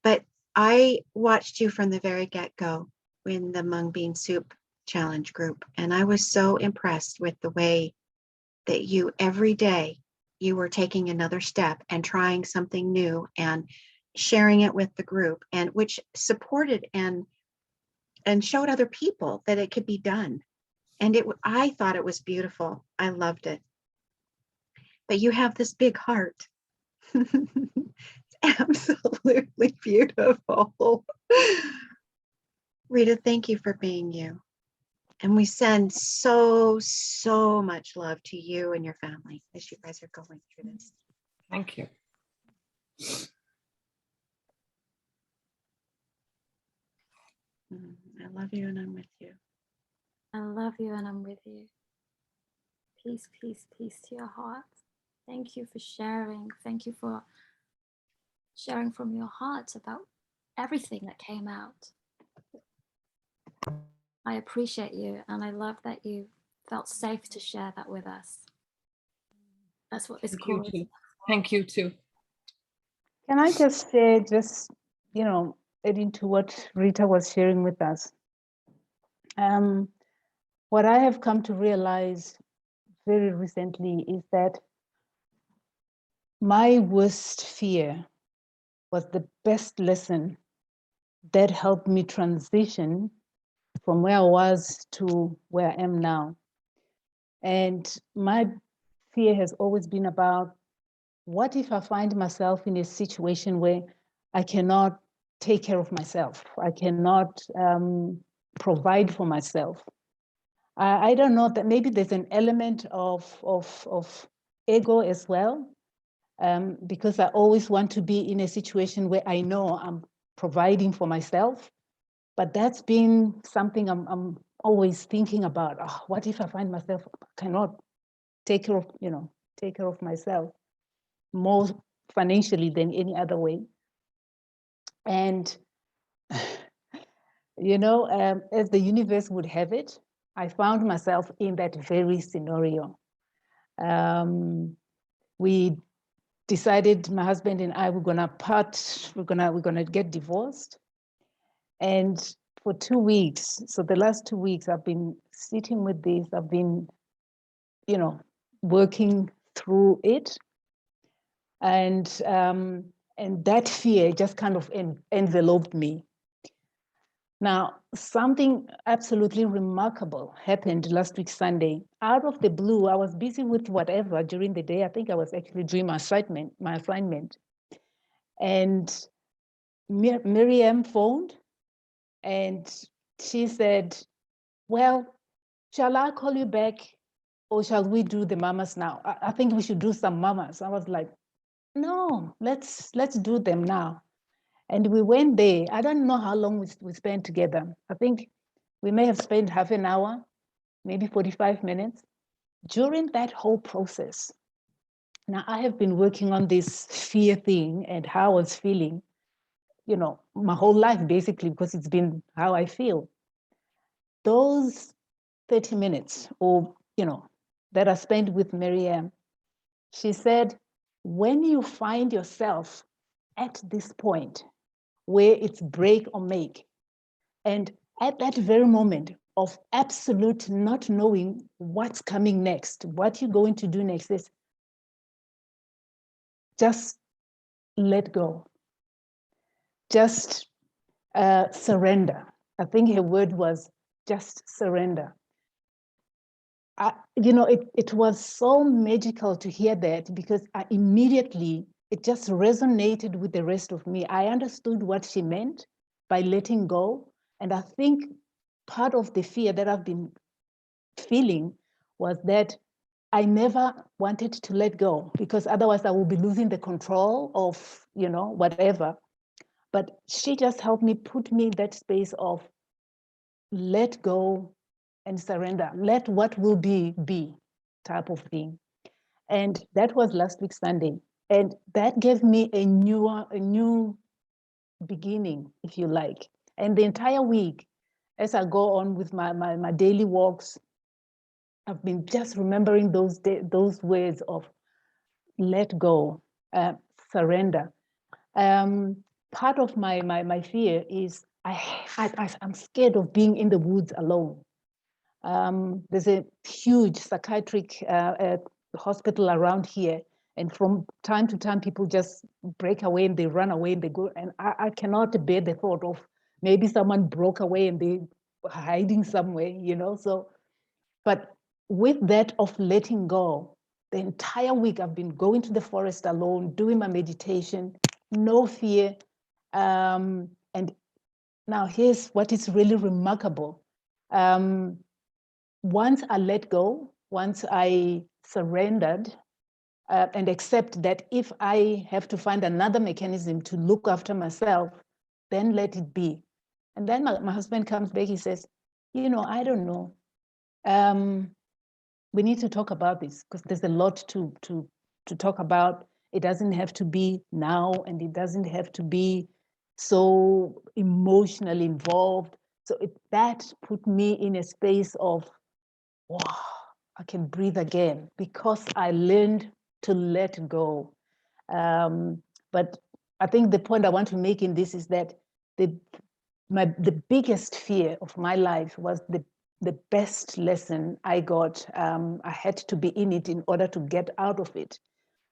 But I watched you from the very get-go in the Mung Bean Soup Challenge group, and I was so impressed with the way that you, every day, you were taking another step and trying something new and sharing it with the group, and which supported and showed other people that it could be done. And I thought it was beautiful. I loved it. But you have this big heart. It's absolutely beautiful. Rita, thank you for being you. And we send so much love to you and your family as you guys are going through this. Thank you. I love you and I'm with you. I love you and I'm with you. Peace, peace, peace to your heart. Thank you for sharing. Thank you for sharing from your heart about everything that came out. I appreciate you, and I love that you felt safe to share that with us. That's what this call is. Thank you too. Can I just say, adding to what Rita was sharing with us? What I have come to realize very recently is that my worst fear was the best lesson that helped me transition from where I was to where I am now. And my fear has always been about, what if I find myself in a situation where I cannot take care of myself? I cannot provide for myself. I don't know, that maybe there's an element of ego as well, because I always want to be in a situation where I know I'm providing for myself. But that's been something I'm always thinking about. Oh, what if I find myself cannot take care of myself, more financially than any other way? And as the universe would have it, I found myself in that very scenario. We decided, my husband and I, we're gonna get divorced. And for 2 weeks, so the last 2 weeks, I've been sitting with this, I've been, working through it. And that fear just kind of enveloped me. Now, something absolutely remarkable happened last week, Sunday. Out of the blue, I was busy with whatever during the day. I think I was actually doing my assignment. And Miriam phoned and she said, well, shall I call you back or shall we do the mamas now? I think we should do some mamas. I was like, no, let's do them now. And we went there. I don't know how long we spent together. I think we may have spent half an hour, maybe 45 minutes. During that whole process, now I have been working on this fear thing and how I was feeling, my whole life, basically, because it's been how I feel. Those 30 minutes or, that I spent with Miriam, she said, when you find yourself at this point where it's break or make, and at that very moment of absolute not knowing what's coming next, what you're going to do next, is just let go. Just surrender. I think her word was just surrender. It was so magical to hear that, because it just resonated with the rest of me. I understood what she meant by letting go. And I think part of the fear that I've been feeling was that I never wanted to let go, because otherwise I would be losing the control of, whatever. But she just helped me, put me in that space of let go and surrender. Let what will be, be. type of thing. And that was last week, Sunday. And that gave me a new beginning, if you like. And the entire week, as I go on with my daily walks, I've been just remembering those words of let go, surrender. Part of my fear is I'm scared of being in the woods alone. There's a huge psychiatric hospital around here, and from time to time, people just break away and they run away and they go. And I cannot bear the thought of maybe someone broke away and they hiding somewhere, you know. So, but with that of letting go, the entire week I've been going to the forest alone, doing my meditation, no fear. And now here's what is really remarkable. Once I let go, once I surrendered and accept that if I have to find another mechanism to look after myself, then let it be. And then my husband comes back, he says, you know, I don't know. We need to talk about this because there's a lot to talk about. It doesn't have to be now, and it doesn't have to be so emotionally involved. So that put me in a space of, wow, I can breathe again because I learned to let go. But I think the point I want to make in this is that the biggest fear of my life was the best lesson I got. I had to be in it in order to get out of it.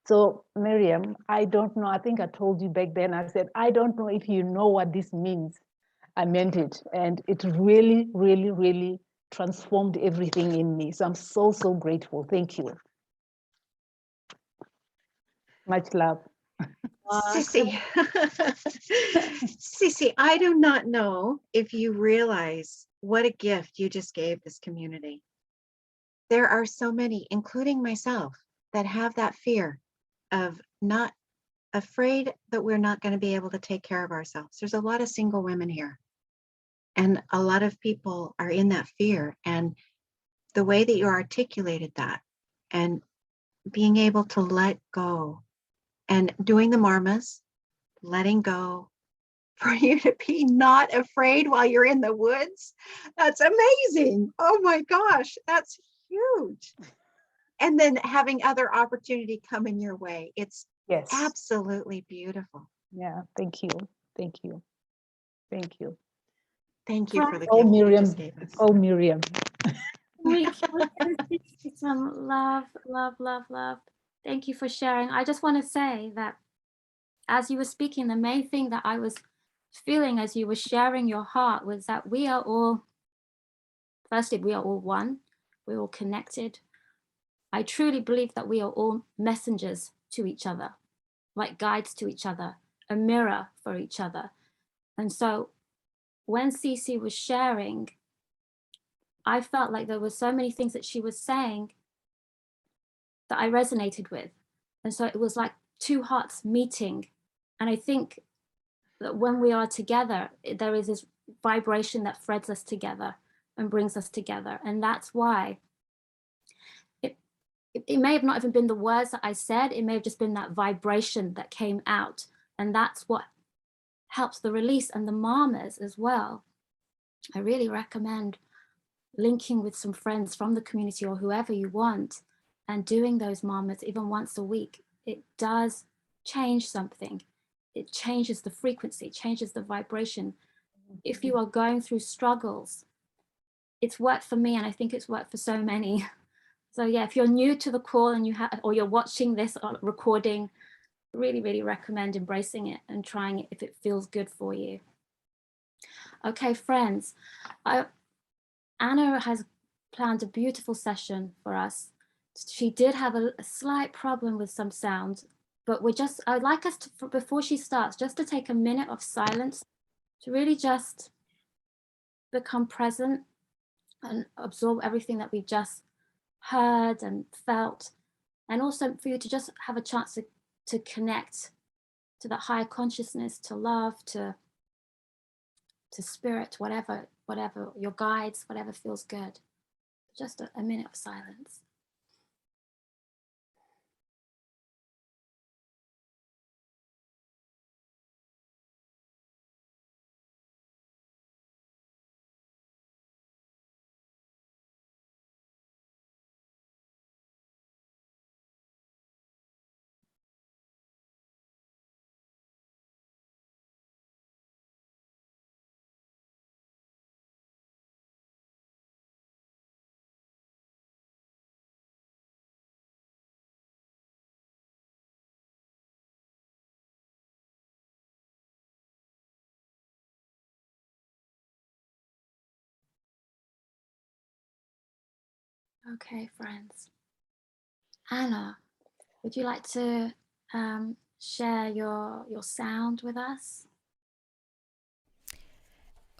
So Miriam, I don't know, I think I told you back then, I said, I don't know if you know what this means. I meant it. And it really, really, really transformed everything in me. So I'm so, so grateful. Thank you. Much love. Sissy, Sissy, I do not know if you realize what a gift you just gave this community. There are so many, including myself, that have that fear of not afraid that we're not going to be able to take care of ourselves. There's a lot of single women here, and a lot of people are in that fear. And the way that you articulated that and being able to let go and doing the marmas, letting go, for you to be not afraid while you're in the woods, that's amazing. Oh my gosh, that's huge. And then having other opportunity come in your way. It's yes, absolutely beautiful. Yeah, thank you. Thank you. Thank you. Thank you for the Oh, gift you Miriam. just gave us. Oh, Miriam. We can see some love, love, love, love. Thank you for sharing. I just want to say that as you were speaking, the main thing that I was feeling as you were sharing your heart was that we are all, firstly, we are all one. We're all connected. I truly believe that we are all messengers to each other, like guides to each other, a mirror for each other. And so when Cece was sharing, I felt like there were so many things that she was saying that I resonated with. And so it was like two hearts meeting. And I think that when we are together, there is this vibration that threads us together and brings us together. And that's why it may have not even been the words that I said, it may have just been that vibration that came out. And that's what helps the release and the mamas as well. I really recommend linking with some friends from the community or whoever you want and doing those mamas even once a week. It does change something. It changes the frequency, changes the vibration. If you are going through struggles, it's worked for me, and I think it's worked for so many. So yeah, if you're new to the call and or you're watching this recording, really, really recommend embracing it and trying it if it feels good for you. Okay, friends, Anna has planned a beautiful session for us. She did have a slight problem with some sound, but I'd like us to, before she starts, just to take a minute of silence to really just become present and absorb everything that we just heard and felt, and also for you to just have a chance to connect to that higher consciousness, to love, to spirit, whatever your guides, whatever feels good. Just a minute of silence. Okay, friends. Anna, would you like to share your sound with us?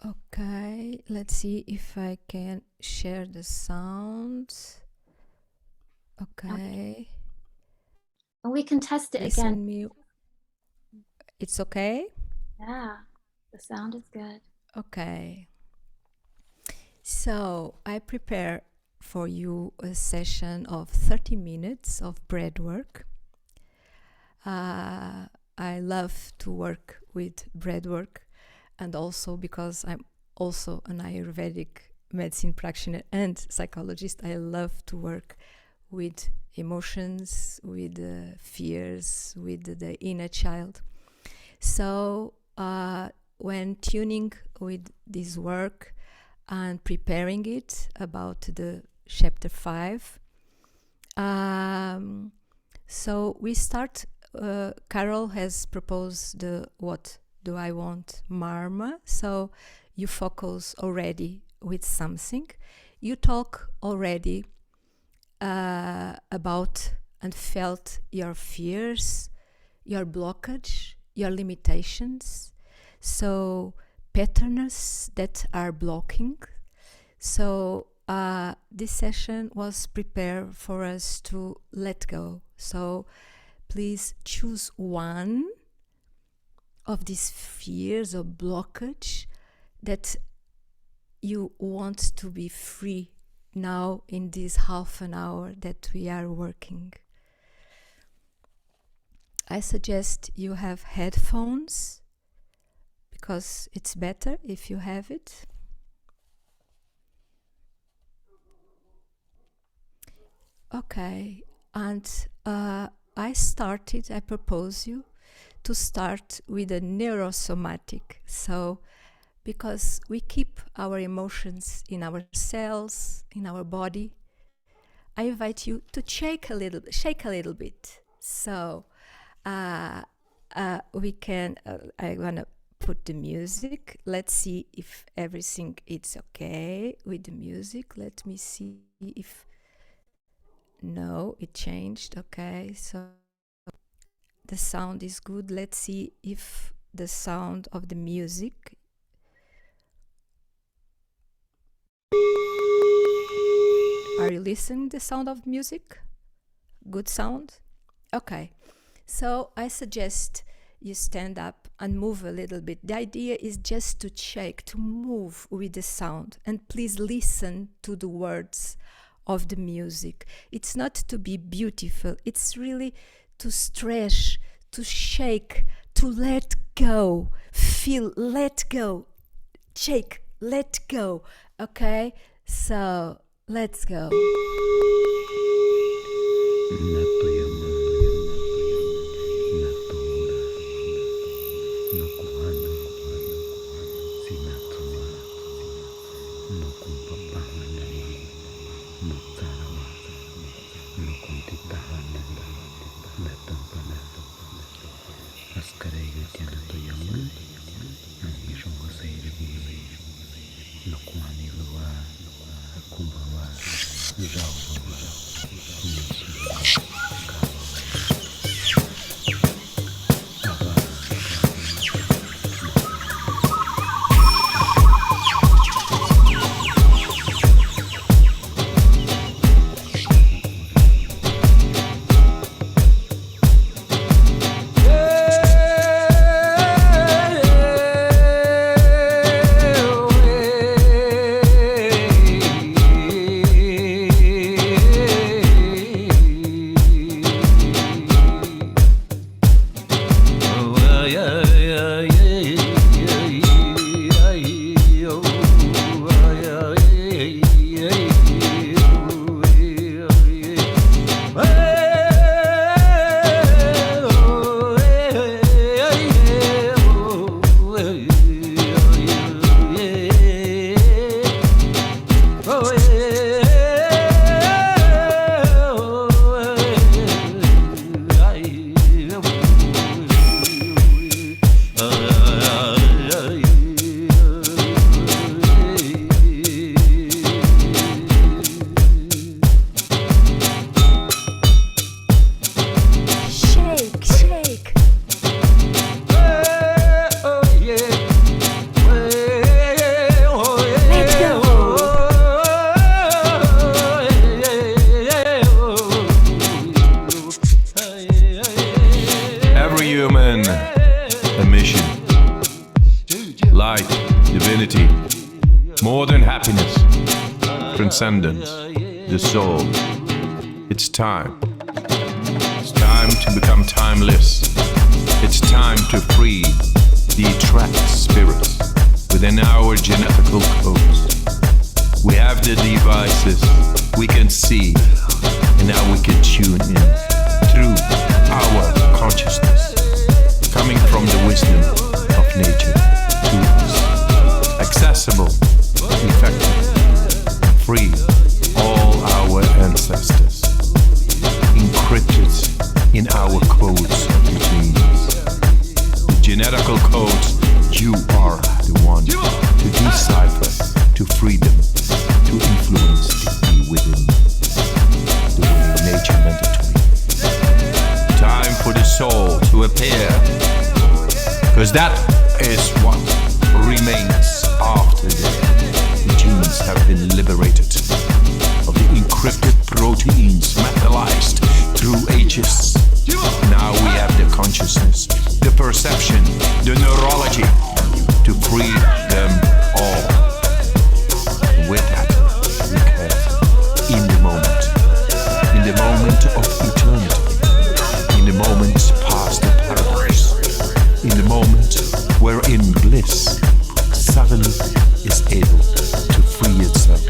Okay, let's see if I can share the sound. Okay. And we can test it Listen again. me. It's okay? Yeah, the sound is good. Okay. So I prepare for you a session of 30 minutes of breath work. I love to work with breath work, and also because I'm also an Ayurvedic medicine practitioner and psychologist, I love to work with emotions, with fears, with the inner child. So when tuning with this work and preparing it about the chapter 5, so we start. Carol has proposed the what do I want marma. So you focus already with something. You talk already about and felt your fears, your blockage, your limitations. So patterns that are blocking. So this session was prepared for us to let go. So please choose one of these fears or blockage that you want to be free now in this half an hour that we are working. I suggest you have headphones because it's better if you have it. Okay, and I propose you to start with a neurosomatic. So, because we keep our emotions in our cells, in our body, I invite you to shake a little bit. So, we can, I wanna put the music. Let's see if everything is okay with the music. Let me see if, no, it changed. Okay, so the sound is good. Let's see if the sound of the music. Are you listening the sound of music? Good sound? Okay. So I suggest you stand up and move a little bit. The idea is just to shake, to move with the sound. And please listen to the words of the music. It's not to be beautiful. It's really to stretch, to shake, to let go. Feel, let go. Shake, let go. Okay? So, let's go. happiness, transcendence, the soul. It's time. It's time to become timeless. It's time to free the trapped spirits within our genetical codes. We have the devices, we can see, and now we can tune in through our consciousness, coming from the wisdom of nature to us. Accessible, effective, free, all our ancestors, encrypted in our codes of the genes. The genetical codes, you are the one to decipher, to freedom, to influence the be within, the way nature meant it to be. Time for the soul to appear, because that is what remains after the genes have been liberated of the encrypted proteins metallized through ages. Now we have the consciousness, the perception, the neurology to free them all. With that, we can, in the moment of eternity, in the moment past the paradise, in the moment wherein bliss suddenly is able to free itself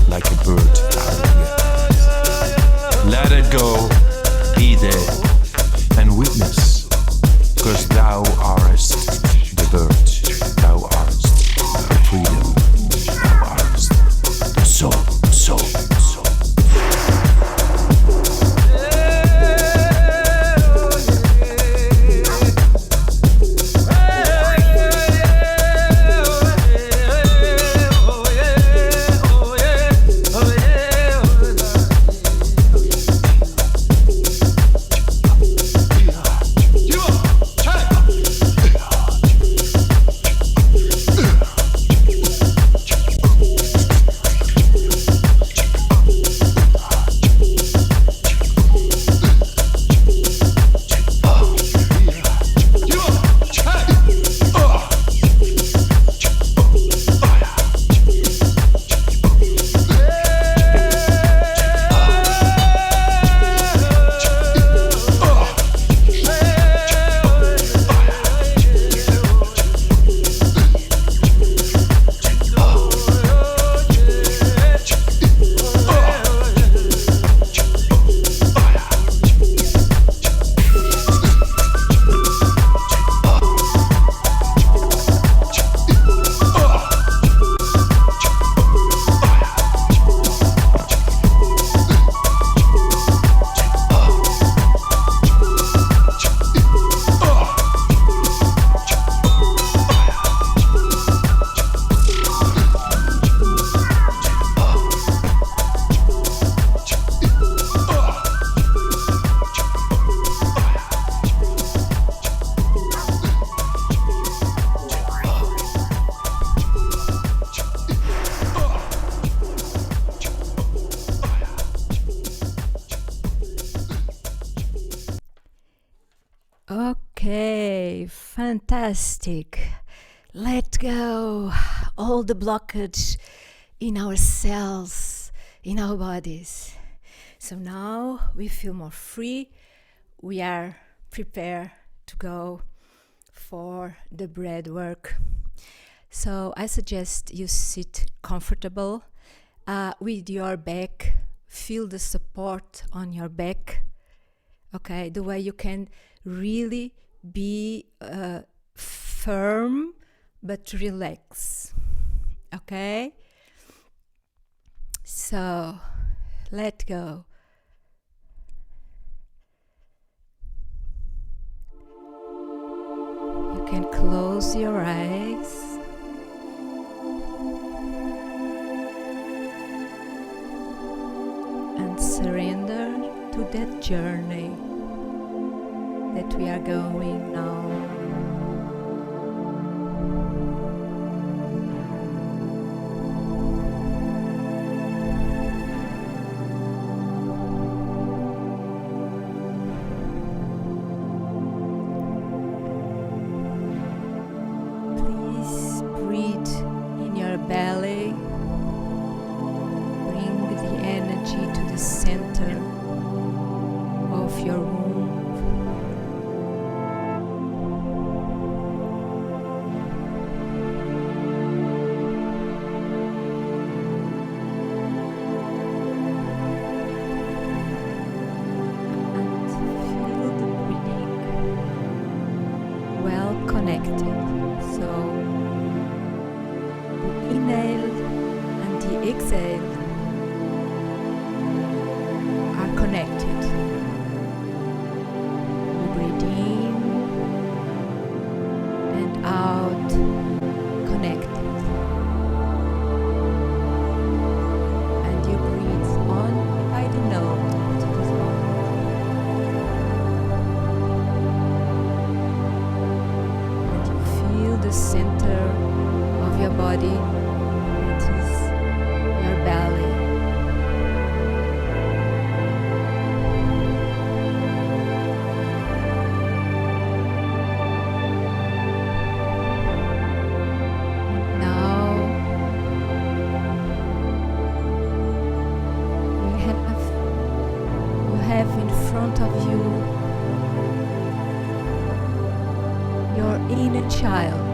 like a bird out of the air. Let it go, be there, and witness, because thou arest the bird, thou arest the freedom, thou arest the soul. Okay, fantastic. Let go all the blockage in our cells, in our bodies. So now we feel more free. We are prepared to go for the breath work. So I suggest you sit comfortable with your back. Feel the support on your back. Okay, the way you can really be firm but relax. Okay, so let go. You can close your eyes. And surrender to that journey that we are going now. Please breathe in your belly energy to the center of your womb. And feel the breathing well connected. So the inhale and the exhale are connected. You breathe in and out, connected. And you breathe on by the nose to the mouth. And you feel the center of your body, it is your belly. Now you have in front of you your inner child.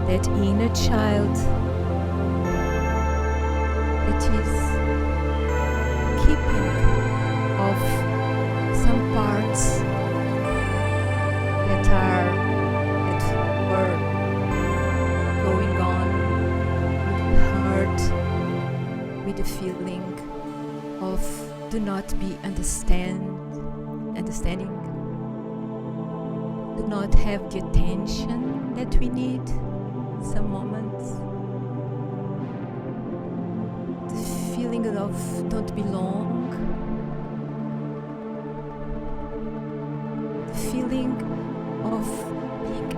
That inner child that is keeping of some parts that were going on with the heart, with the feeling of do not be understanding, do not have the attention that we need some moments, the feeling of don't belong, the feeling of being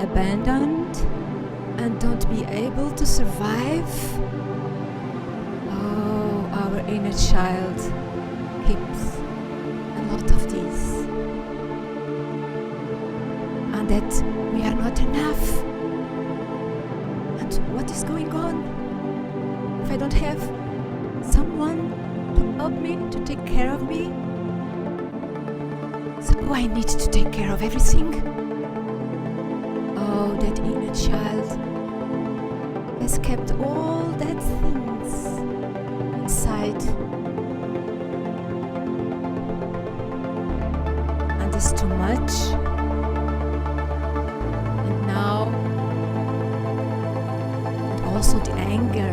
abandoned and don't be able to survive. Oh, our inner child keeps a lot of this, and that we are not enough. And what is going on? If I don't have someone to help me, to take care of me, so I need to take care of everything. Oh, that inner child has kept all that things inside, and it's too much. And now, and also the anger,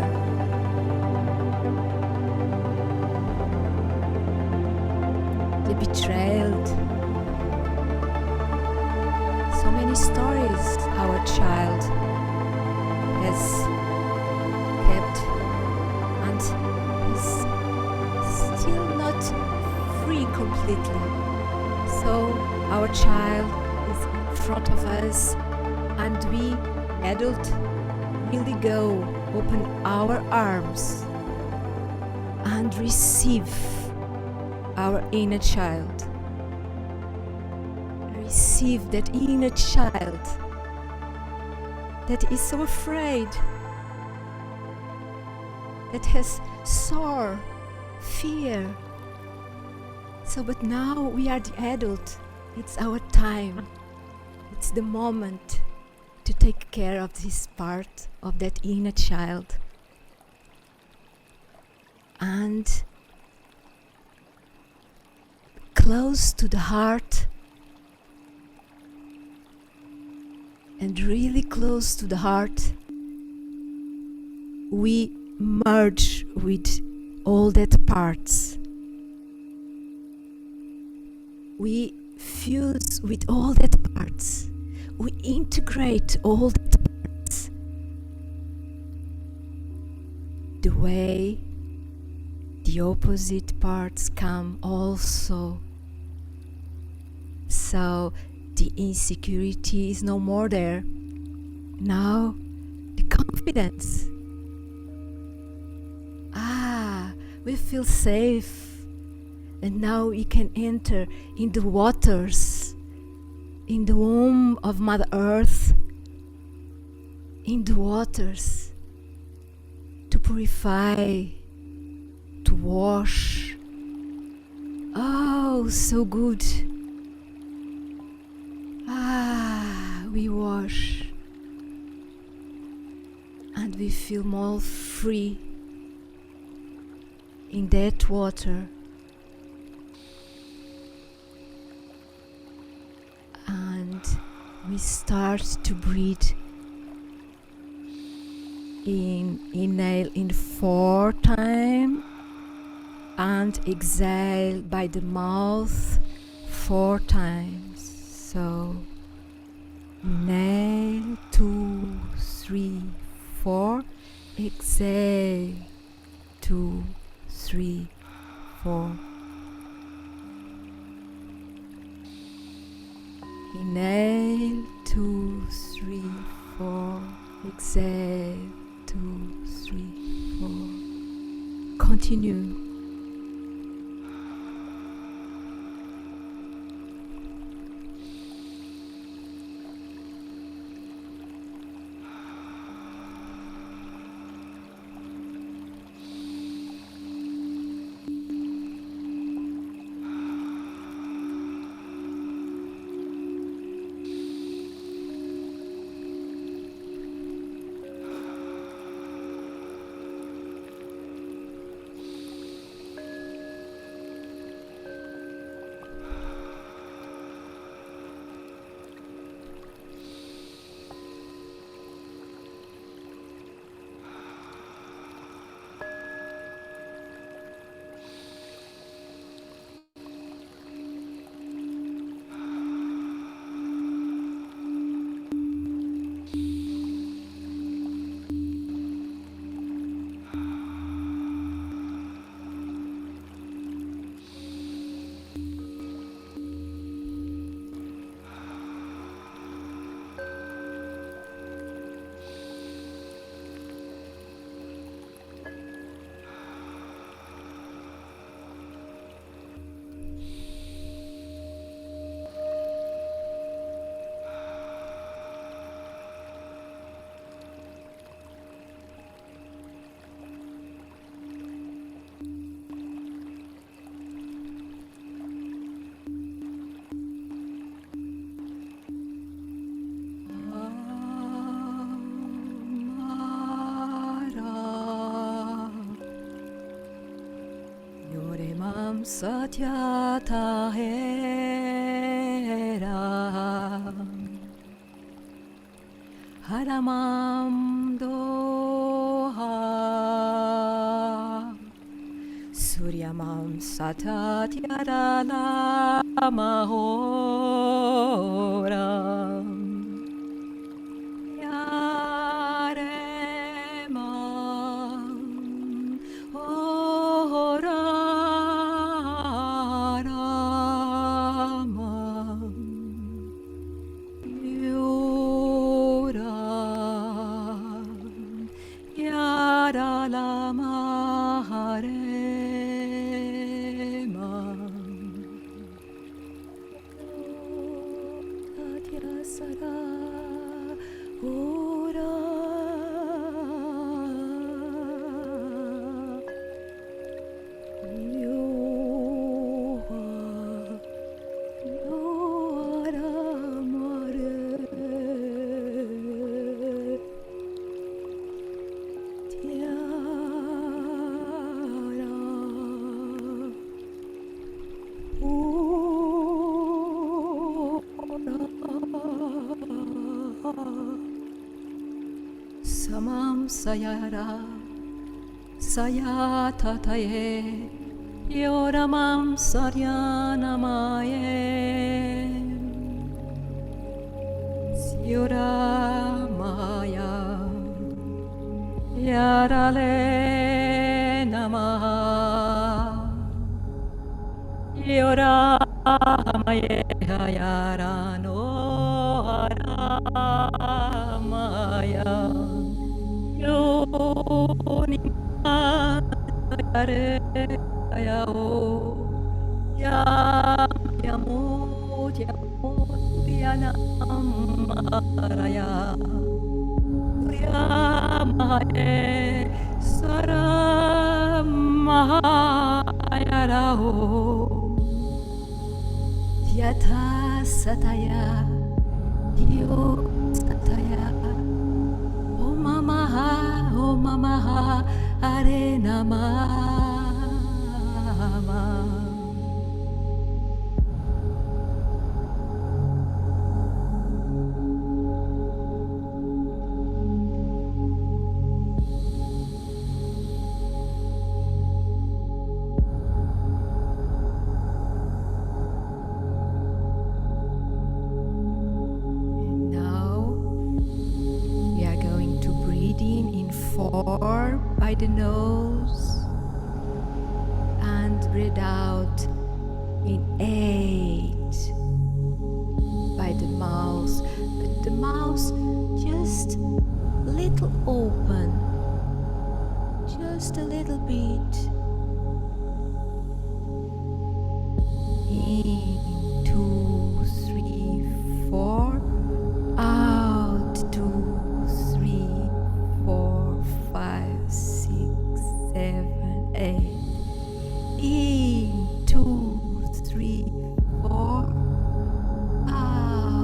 the betrayal. So many stories our child has kept, and is still not free completely. So our child is in front of us, and we adult really go open our arms and receive our inner child. Receive that inner child that is so afraid, that has sore fear. So, but now we are the adult. It's our time. It's the moment to take care of this part of that inner child. And close to the heart, and really close to the heart, we merge with all that parts. We fuse with all that parts. We integrate all that parts. The way the opposite parts come also. So the insecurity is no more there. Now the confidence. We feel safe, and now we can enter in the waters, in the womb of Mother Earth, in the waters, to purify, to wash. Oh, so good. We wash and we feel more free in that water. And we start to breathe. Inhale in 4 times and exhale by the mouth 4 times. So inhale 2, 3, 4. Exhale 2, 3, 4. Inhale 2, 3, 4. Exhale 2, 3, 4. Continue. Satyata hera Haramam doha Suryamam satatyadala mahoram Yaremam Samam sayara sayatataye yoramam saryanamaye yoramaya yarale namaha yoramaye yarano haramaya Yonima yare ayao yamut yana amaraya Yamae Saramahayaraho Yatha Sataya Yo Sataya Om Mamaha Hare Namah. Four by the nose and breathe out in 8 by the mouth, but the mouth just little open, just a little bit. In 2, 3, 4, out 2, 3, 4, 5, 6, 7, 8. In 2, 3, 4. Out.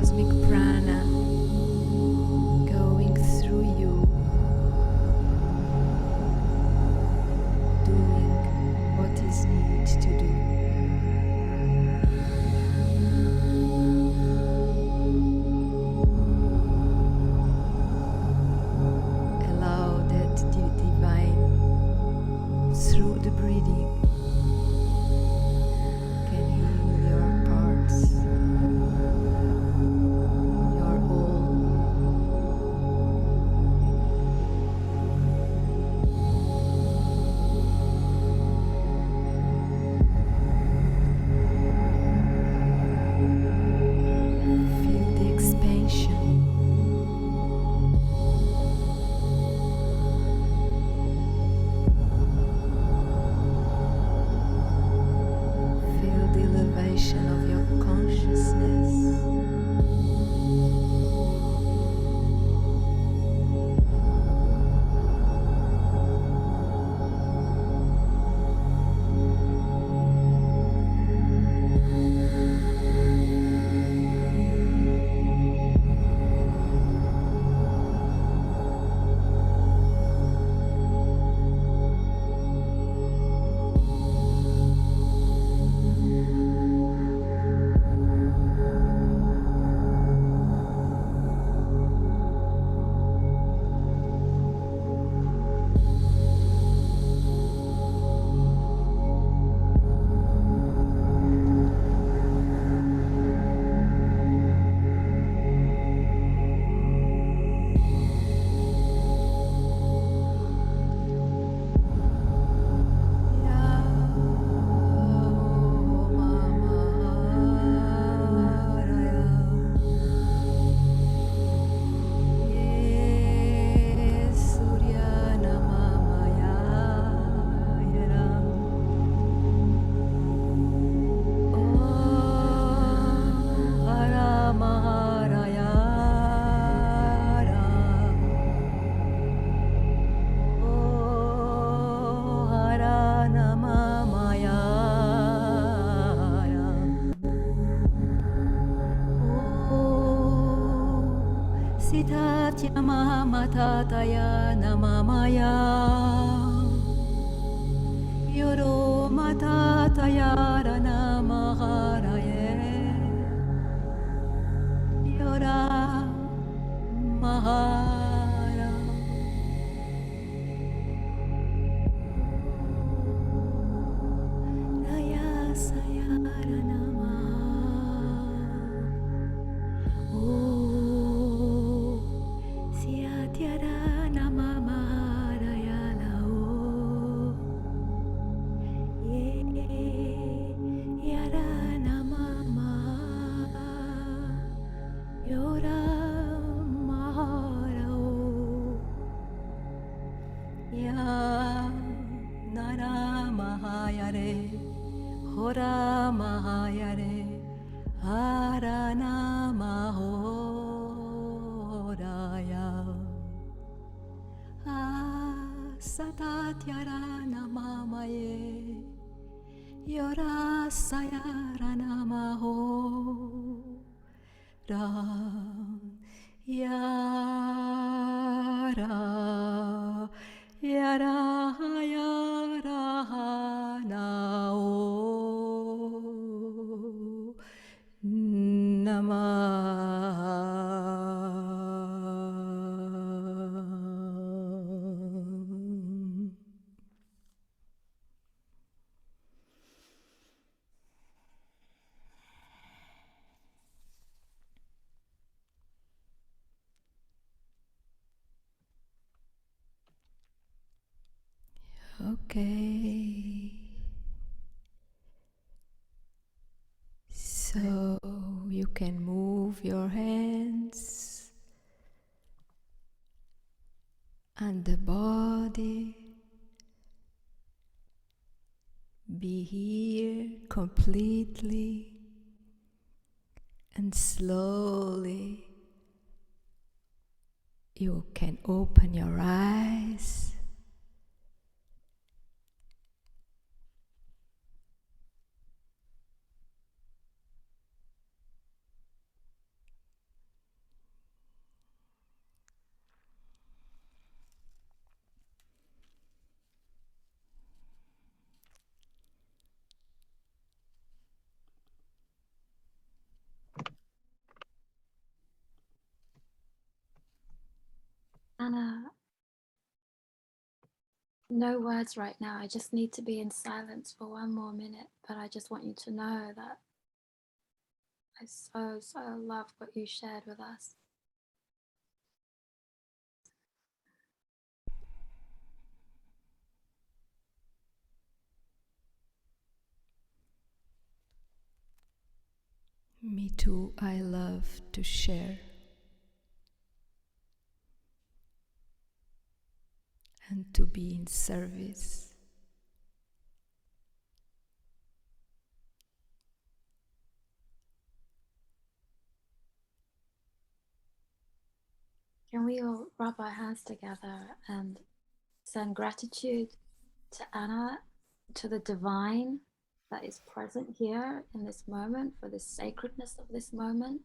cosmic prana going through you, doing what is needed to do. Allow that divine through the breathing can heal your parts, your all. Feel the expansion. Feel the elevation of your consciousness. Sitatya Mahamataya Namamaya Yoro Matataya Ranamaharaye Yora Mahara Raya Sayara Nama Oh Siatyara Namamaraya Lao Yara Namama Yora Mahara Ya Nara Mahayare Hora Mahayare Harana Mahoraya Satatyara Namamaye Yora Sayara Namaho Ram Yara Yara Yara Nao Namah. Okay. So you can move your hands and the body. Be here completely and slowly you can open your eyes. no words right now. I just need to be in silence for one more minute, but I just want you to know that I so love what you shared with us. Me too, I love to share and to be in service. Can we all rub our hands together and send gratitude to Anna, to the divine that is present here in this moment, for the sacredness of this moment?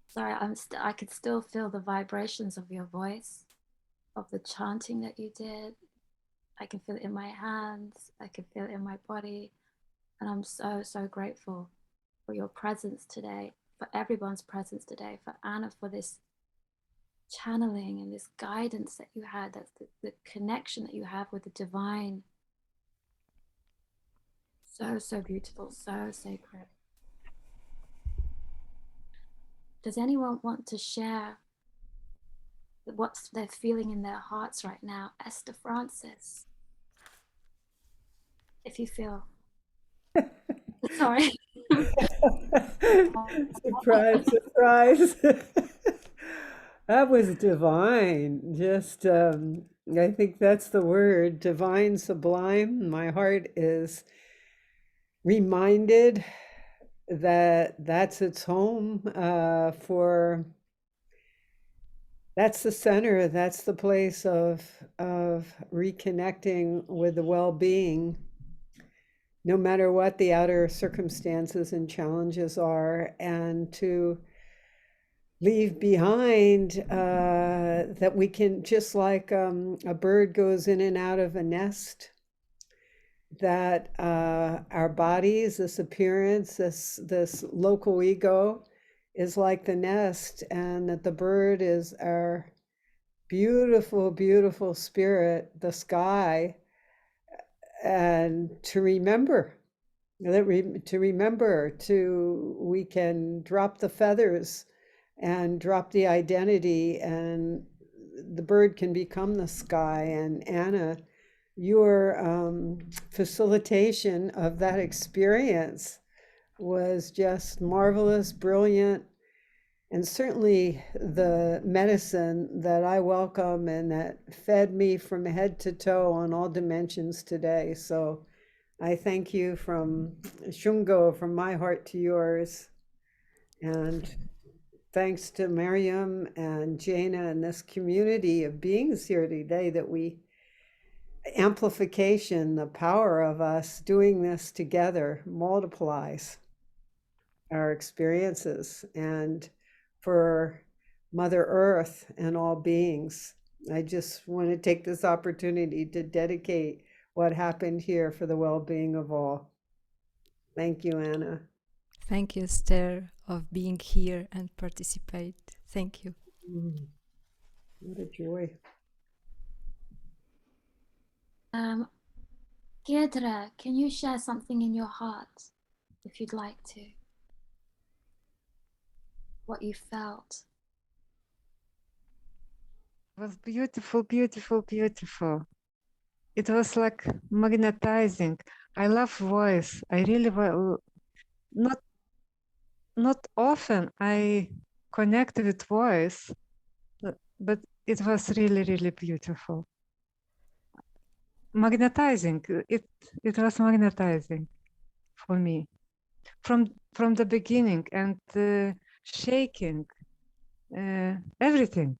Sorry, I could still feel the vibrations of your voice, of the chanting that you did. I can feel it in my hands. I can feel it in my body. And I'm so grateful for your presence today, for everyone's presence today, for Anna, for this channeling and this guidance that you had, that's the connection that you have with the divine. So beautiful, so sacred. Does anyone want to share what they're feeling in their hearts right now? Esther Francis, if you feel. Sorry. Surprise, surprise. That was divine. Just, I think that's the word, divine, sublime. My heart is reminded that that's its home that's the center, that's the place of reconnecting with the well-being, no matter what the outer circumstances and challenges are, and to leave behind that we can, just like a bird goes in and out of a nest, that our bodies, this appearance, this local ego is like the nest, and that the bird is our beautiful, beautiful spirit, the sky, and to remember we can drop the feathers and drop the identity, and the bird can become the sky. And Anna, your facilitation of that experience was just marvelous, brilliant, and certainly the medicine that I welcome and that fed me from head to toe on all dimensions today. So I thank you from Shungo, from my heart to yours. And thanks to Miriam and Jaina and this community of beings here today, that we amplification, the power of us doing this together multiplies our experiences. And for Mother Earth and all beings, I just want to take this opportunity to dedicate what happened here for the well-being of all. Thank you, Anna. Thank you, Esther, of being here and participate. Thank you. What a joy. Deirdre, can you share something in your heart, if you'd like to? What you felt. It was beautiful, beautiful, beautiful. It was like magnetizing. I love voice. I really not often I connect with voice, but it was really, really beautiful. Magnetizing. It was magnetizing for me from the beginning, and shaking, everything,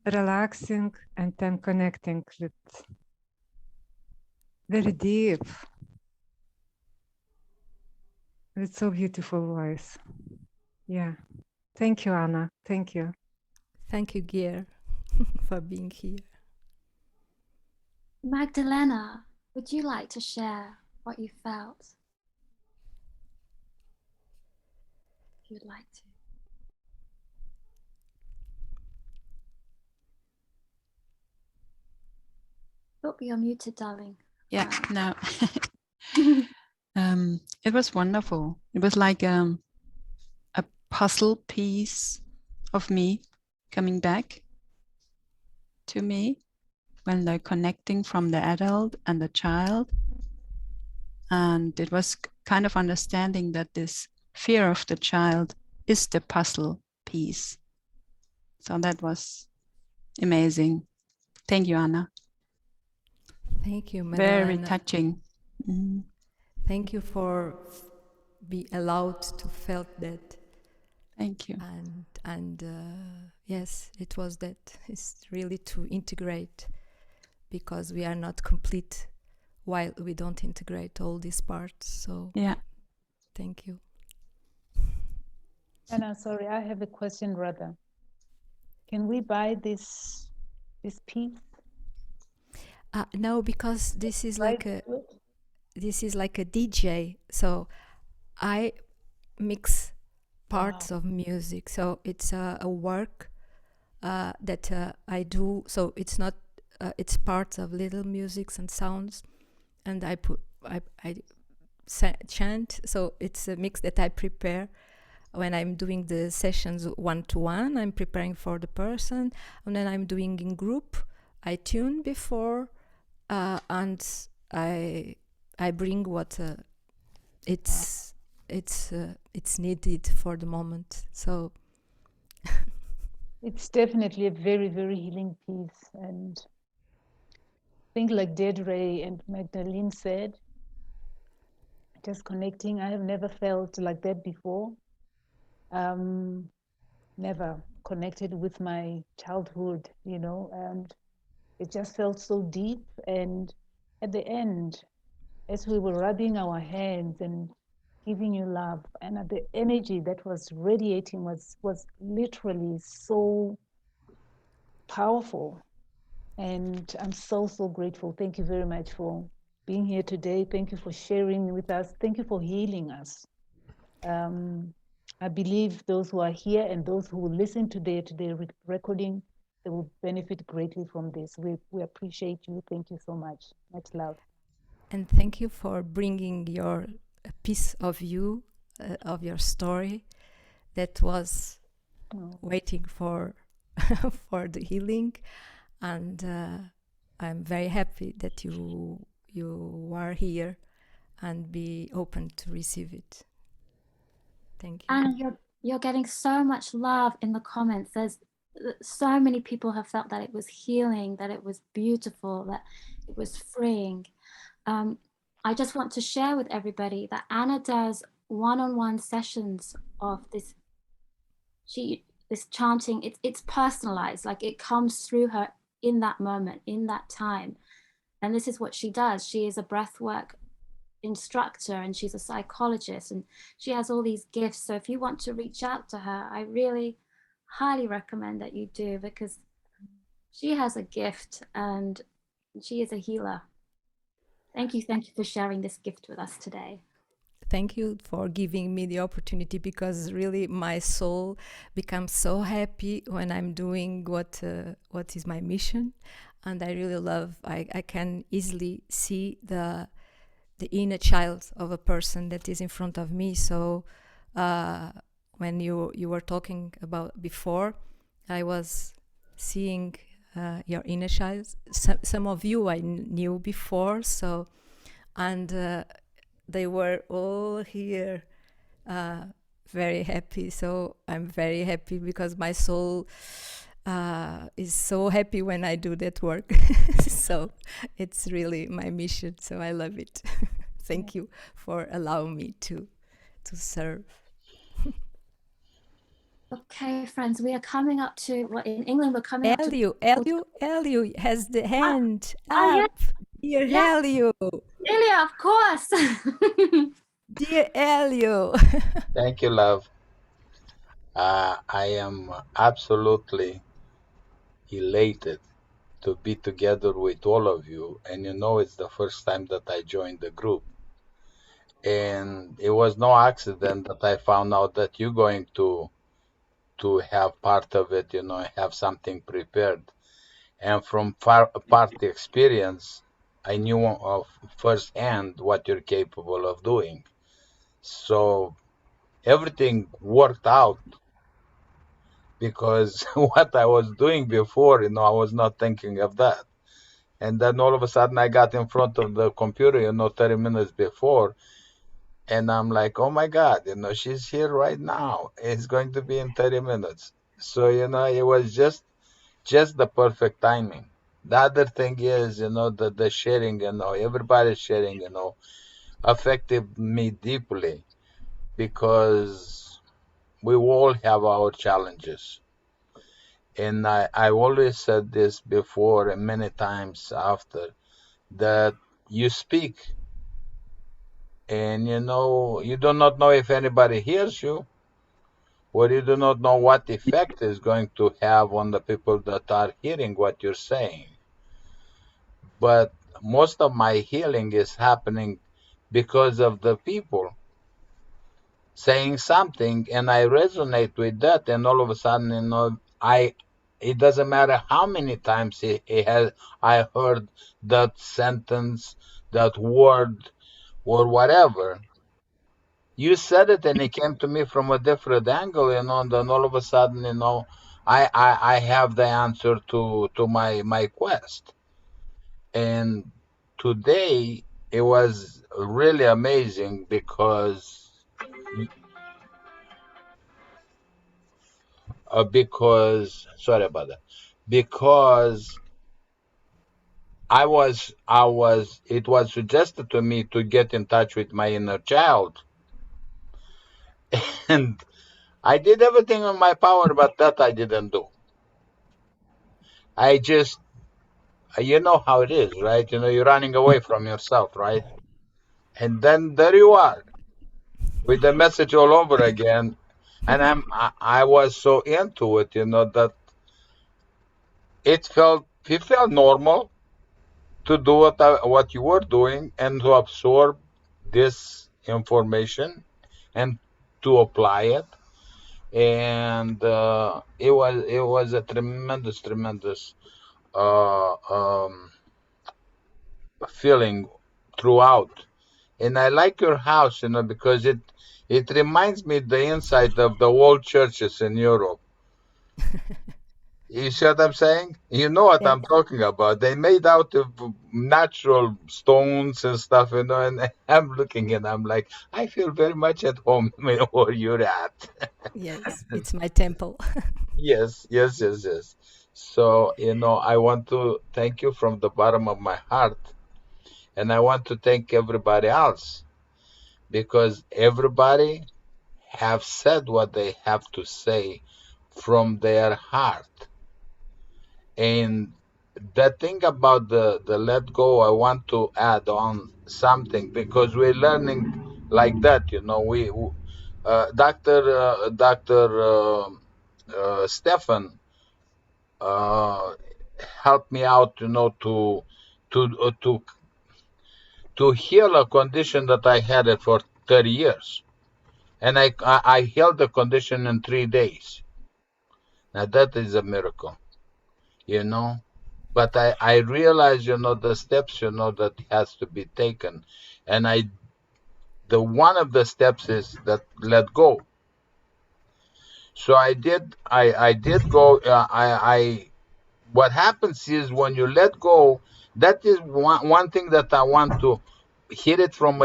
relaxing, and then connecting with very deep. It's so beautiful voice. Yeah. Thank you, Anna. Thank you. Thank you, Gear. for being here. Magdalena, would you like to share what you felt? If you'd like to. Oh, you're muted, darling. Yeah, no. It was wonderful. It was like a puzzle piece of me coming back to me when they're connecting from the adult and the child. And it was kind of understanding that this fear of the child is the puzzle piece. So that was amazing. Thank you, Anna. Thank you, Very Magdalena. touching. Mm. Thank you for be allowed to felt that. Thank you. And yes, it was that. It's really to integrate, because we are not complete while we don't integrate all these parts. So yeah, thank you. Anna, sorry, I have a question rather. Can we buy this piece? No, because this is like a DJ. So I mix parts of music. So it's a work that I do. So it's not. It's parts of little musics and sounds, and I chant. So it's a mix that I prepare when I'm doing the sessions one-to-one. I'm preparing for the person, and then I'm doing in group. I tune before, and I bring what it's needed for the moment. So it's definitely a very, very healing piece. And I think, like Dedre and Magdalene said, just connecting. I have never felt like that before. Never connected with my childhood, and it just felt so deep. And at the end, as we were rubbing our hands and giving you love, and the energy that was radiating was literally so powerful. And I'm so grateful. Thank you very much for being here today. Thank you for sharing with us. Thank you for healing us. I believe those who are here and those who will listen to the recording, they will benefit greatly from this. We appreciate you. Thank you so much. Much love. And thank you for bringing a piece of you, of your story that was waiting for for the healing. And I'm very happy that you are here and be open to receive it. Thank you. And you're getting so much love in the comments. There's so many people have felt that it was healing, that it was beautiful, that it was freeing. I just want to share with everybody that Anna does one-on-one sessions of this chanting. It's personalized, like it comes through her in that moment, in that time. And this is what she does. She is a breathwork instructor, and she's a psychologist, and she has all these gifts. So if you want to reach out to her, I really highly recommend that you do, because she has a gift and she is a healer. Thank you for sharing this gift with us today. Thank you for giving me the opportunity, because really my soul becomes so happy when I'm doing what is my mission. And I really love, I can easily see the inner child of a person that is in front of me. So when you were talking about before, I was seeing your inner child. Some of you I knew before, so, and they were all here, very happy. So I'm very happy, because my soul is so happy when I do that work. So it's really my mission. So I love it. Thank you for allowing me to serve. Okay, friends, we are coming up to, well, in England, we're coming up to... Elio has the hand up. Dear Elio. Elio, of course. Dear Elio. Thank you, love. I am absolutely elated to be together with all of you. And you know, it's the first time that I joined the group. And it was no accident that I found out that you're going to have part of it, you know, have something prepared. And from party experience, I knew of firsthand what you're capable of doing. So everything worked out because what I was doing before, you know, I was not thinking of that. And then all of a sudden I got in front of the computer, you know, 30 minutes before. And I'm like, oh my God, you know, she's here right now. It's going to be in 30 minutes. So, you know, it was just the perfect timing. The other thing is, you know, the sharing, you know, everybody's sharing, you know, affected me deeply because we all have our challenges. And I always said this before and many times after, that you speak and, you know, you do not know if anybody hears you, or you do not know what effect is going to have on the people that are hearing what you're saying. But most of my healing is happening because of the people saying something, and I resonate with that, and all of a sudden, you know, it doesn't matter how many times I heard that sentence, that word, or whatever. You said it, and it came to me from a different angle, you know, and then all of a sudden, you know, I have the answer to my quest. And today it was really amazing because sorry about that, because it was suggested to me to get in touch with my inner child. And I did everything in my power, but that I didn't do. I just, you know how it is, right? You know, you're running away from yourself, right? And then there you are with the message all over again. And I was so into it, you know, that it felt normal to do what you were doing and to absorb this information and to apply it. And it was a tremendous feeling throughout. And I like your house, you know, because it reminds me the inside of the old churches in Europe. You see what I'm saying? You know what I'm talking about. They made out of natural stones and stuff, you know, and I'm looking and I'm like, I feel very much at home where you're at. Yes, it's my temple. Yes. So, you know, I want to thank you from the bottom of my heart. And I want to thank everybody else because everybody have said what they have to say from their heart. And the thing about the let go, I want to add on something because we're learning like that, you know. Dr. Stefan helped me out, you know, to heal a condition that I had it for 30 years. And I healed the condition in 3 days. Now that is a miracle, you know. But I realize, you know, the steps, you know, that has to be taken. And one of the steps is that let go. So I did go. What happens is when you let go, that is one thing that I want to hit it from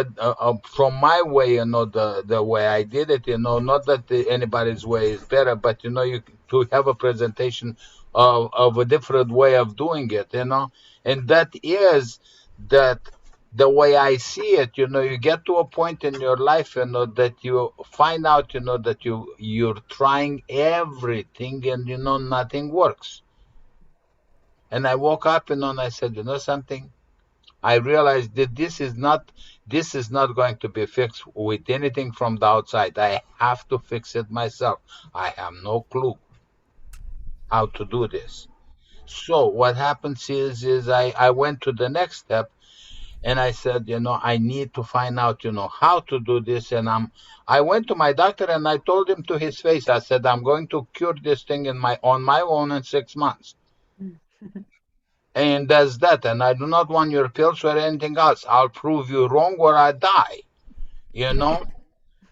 from my way, you know, the way I did it, you know, not that anybody's way is better, but you know, you to have a presentation of a different way of doing it, you know, and that is that the way I see it, you know, you get to a point in your life, you know, that you find out, you know, that you're trying everything and you know nothing works. And I woke up, you know, and I said, you know something? I realized that this is not going to be fixed with anything from the outside. I have to fix it myself. I have no clue how to do this. So what happens is I went to the next step, and I said, I need to find out, how to do this. And I went to my doctor and I told him to his face, I said, I'm going to cure this thing on my own in 6 months. And that's that. And I do not want your pills or anything else. I'll prove you wrong or I die,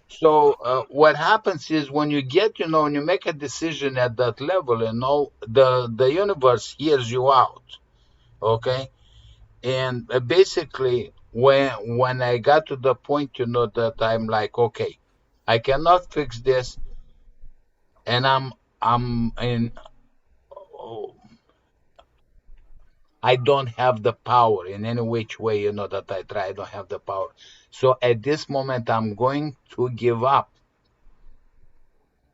So what happens is when you get, when you make a decision at that level, the universe hears you out. Okay. And basically, when I got to the point, that I'm like, okay, I cannot fix this, and I'm in. Oh, I don't have the power in any which way, that I try. I don't have the power. So at this moment, I'm going to give up.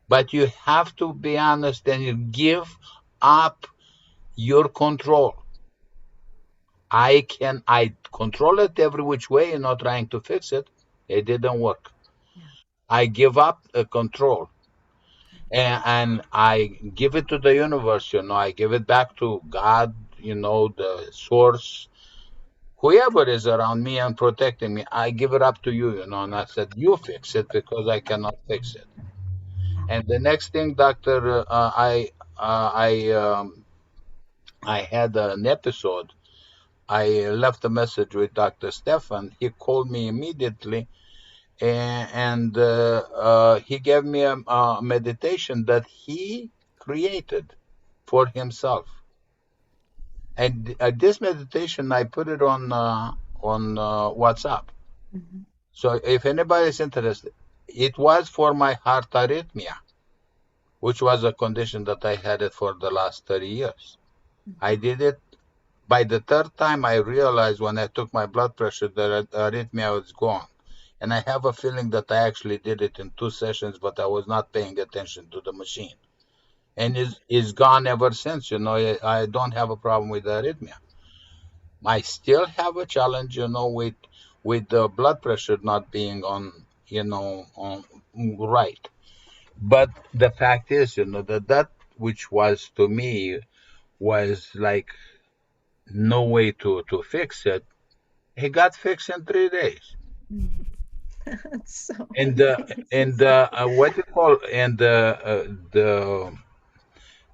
But you have to be honest and you give up your control. I control it every which way, trying to fix it. It didn't work. I give up the control and I give it to the universe, I give it back to God, the source, whoever is around me and protecting me. I give it up to you, and I said, you fix it because I cannot fix it. And the next thing, doctor, I had an episode. I left a message with Dr. Stefan. He called me immediately and he gave me a meditation that he created for himself. And this meditation, I put it on WhatsApp. So if anybody is interested, it was for my heart arrhythmia, which was a condition that I had it for the last 30 years. I did it. By the third time, I realized when I took my blood pressure, the arrhythmia was gone. And I have a feeling that I actually did it in 2 sessions, but I was not paying attention to the machine. And it's gone ever since, I don't have a problem with the arrhythmia. I still have a challenge, with the blood pressure not being on right. But the fact is, that which was to me was like no way to fix it. It got fixed in 3 days. That's so And amazing. what you call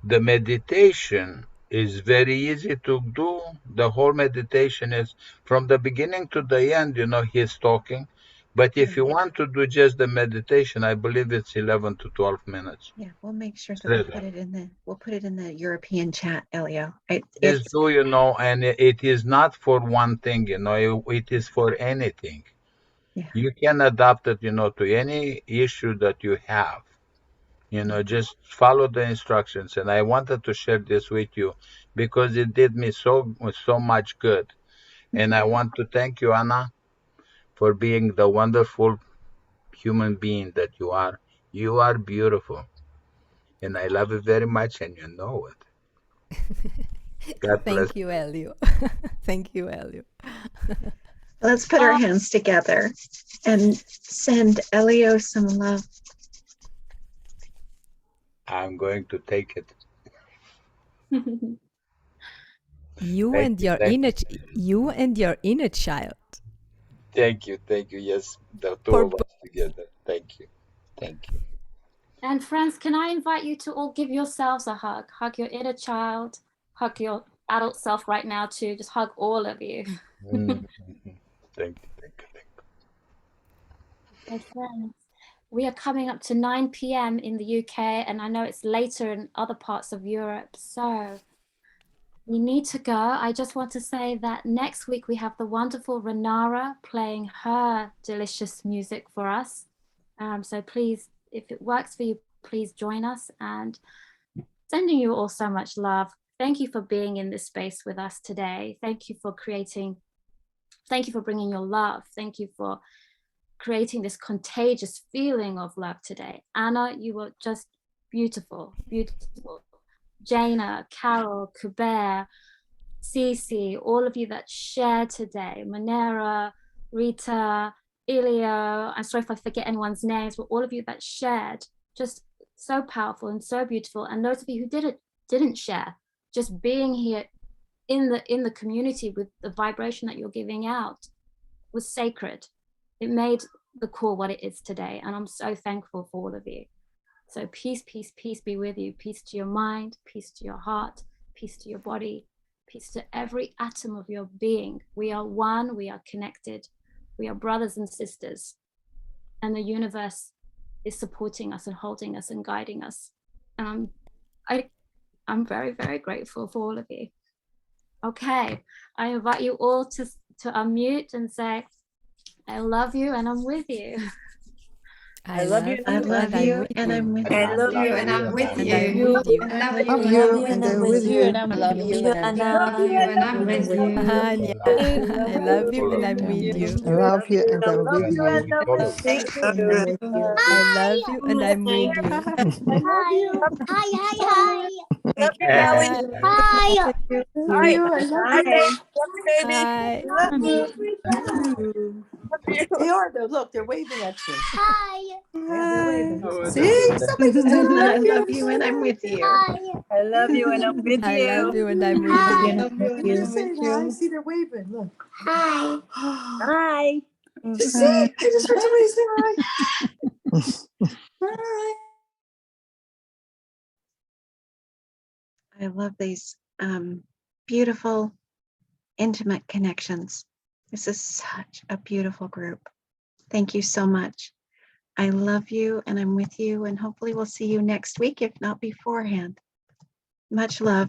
the meditation is very easy to do. The whole meditation is from the beginning to the end. He's talking, but if you want to do just the meditation, I believe it's 11 to 12 minutes. Yeah, we'll make sure that we'll put it in the European chat, Elio. It's so, and it is not for one thing. It is for anything. Yeah. You can adapt it, to any issue that you have. Just follow the instructions. And I wanted to share this with you because it did me so much good. And I want to thank you, Anna, for being the wonderful human being that you are. You are beautiful. And I love you very much, and you know it. God bless. Thank you, Elio. Thank you, Elio. Let's put our hands together and send Elio some love. I'm going to take it. You and your inner child. Thank you. Yes, the two of us together. Thank you. And friends, can I invite you to all give yourselves a hug? Hug your inner child, hug your adult self right now too. Just hug all of you. Thank you. My friends, we are coming up to 9 p.m. in the UK, and I know it's later in other parts of Europe. So we need to go. I just want to say that next week we have the wonderful Renara playing her delicious music for us. So please, if it works for you, please join us, and sending you all so much love. Thank you for being in this space with us today. Thank you for creating, thank you for bringing your love. Thank you for creating this contagious feeling of love today. Anna, you were just beautiful. Jaina, Carol, Kuber, Cece, all of you that shared today, Monera, Rita, Elio, I'm sorry if I forget anyone's names, but all of you that shared, just so powerful and so beautiful. And those of you who didn't share, just being here in the community with the vibration that you're giving out was sacred. It made the call what it is today. And I'm so thankful for all of you. So peace, peace, peace be with you. Peace to your mind, peace to your heart, peace to your body, peace to every atom of your being. We are one, we are connected. We are brothers and sisters. And the universe is supporting us and holding us and guiding us. And I'm very, very grateful for all of you. Okay, I invite you all to unmute and say, I love you and I'm with you. I love you and I'm with you. I love you and I'm with you. I love you and I'm with you. and I'm Love with you you. and love you and I'm with you. Anya, I love you and I'm with you. I love you and I'm with you. Thank And I'm with you. I love you and I'm with you. Hi. Hi. Hi. Hi. They are though. Look, they're waving at you. Hi. Yeah, they're waving. Oh, See? Somebody just said I love you and I'm with you. I love you and I'm with I love you and I'm with I you. love you and I'm with you. See, they're waving. Look. Hi. Hi. See? I just heard somebody say hi. Hi. I love these beautiful, intimate connections. This is such a beautiful group. Thank you so much. I love you and I'm with you, and hopefully we'll see you next week, if not beforehand. Much love.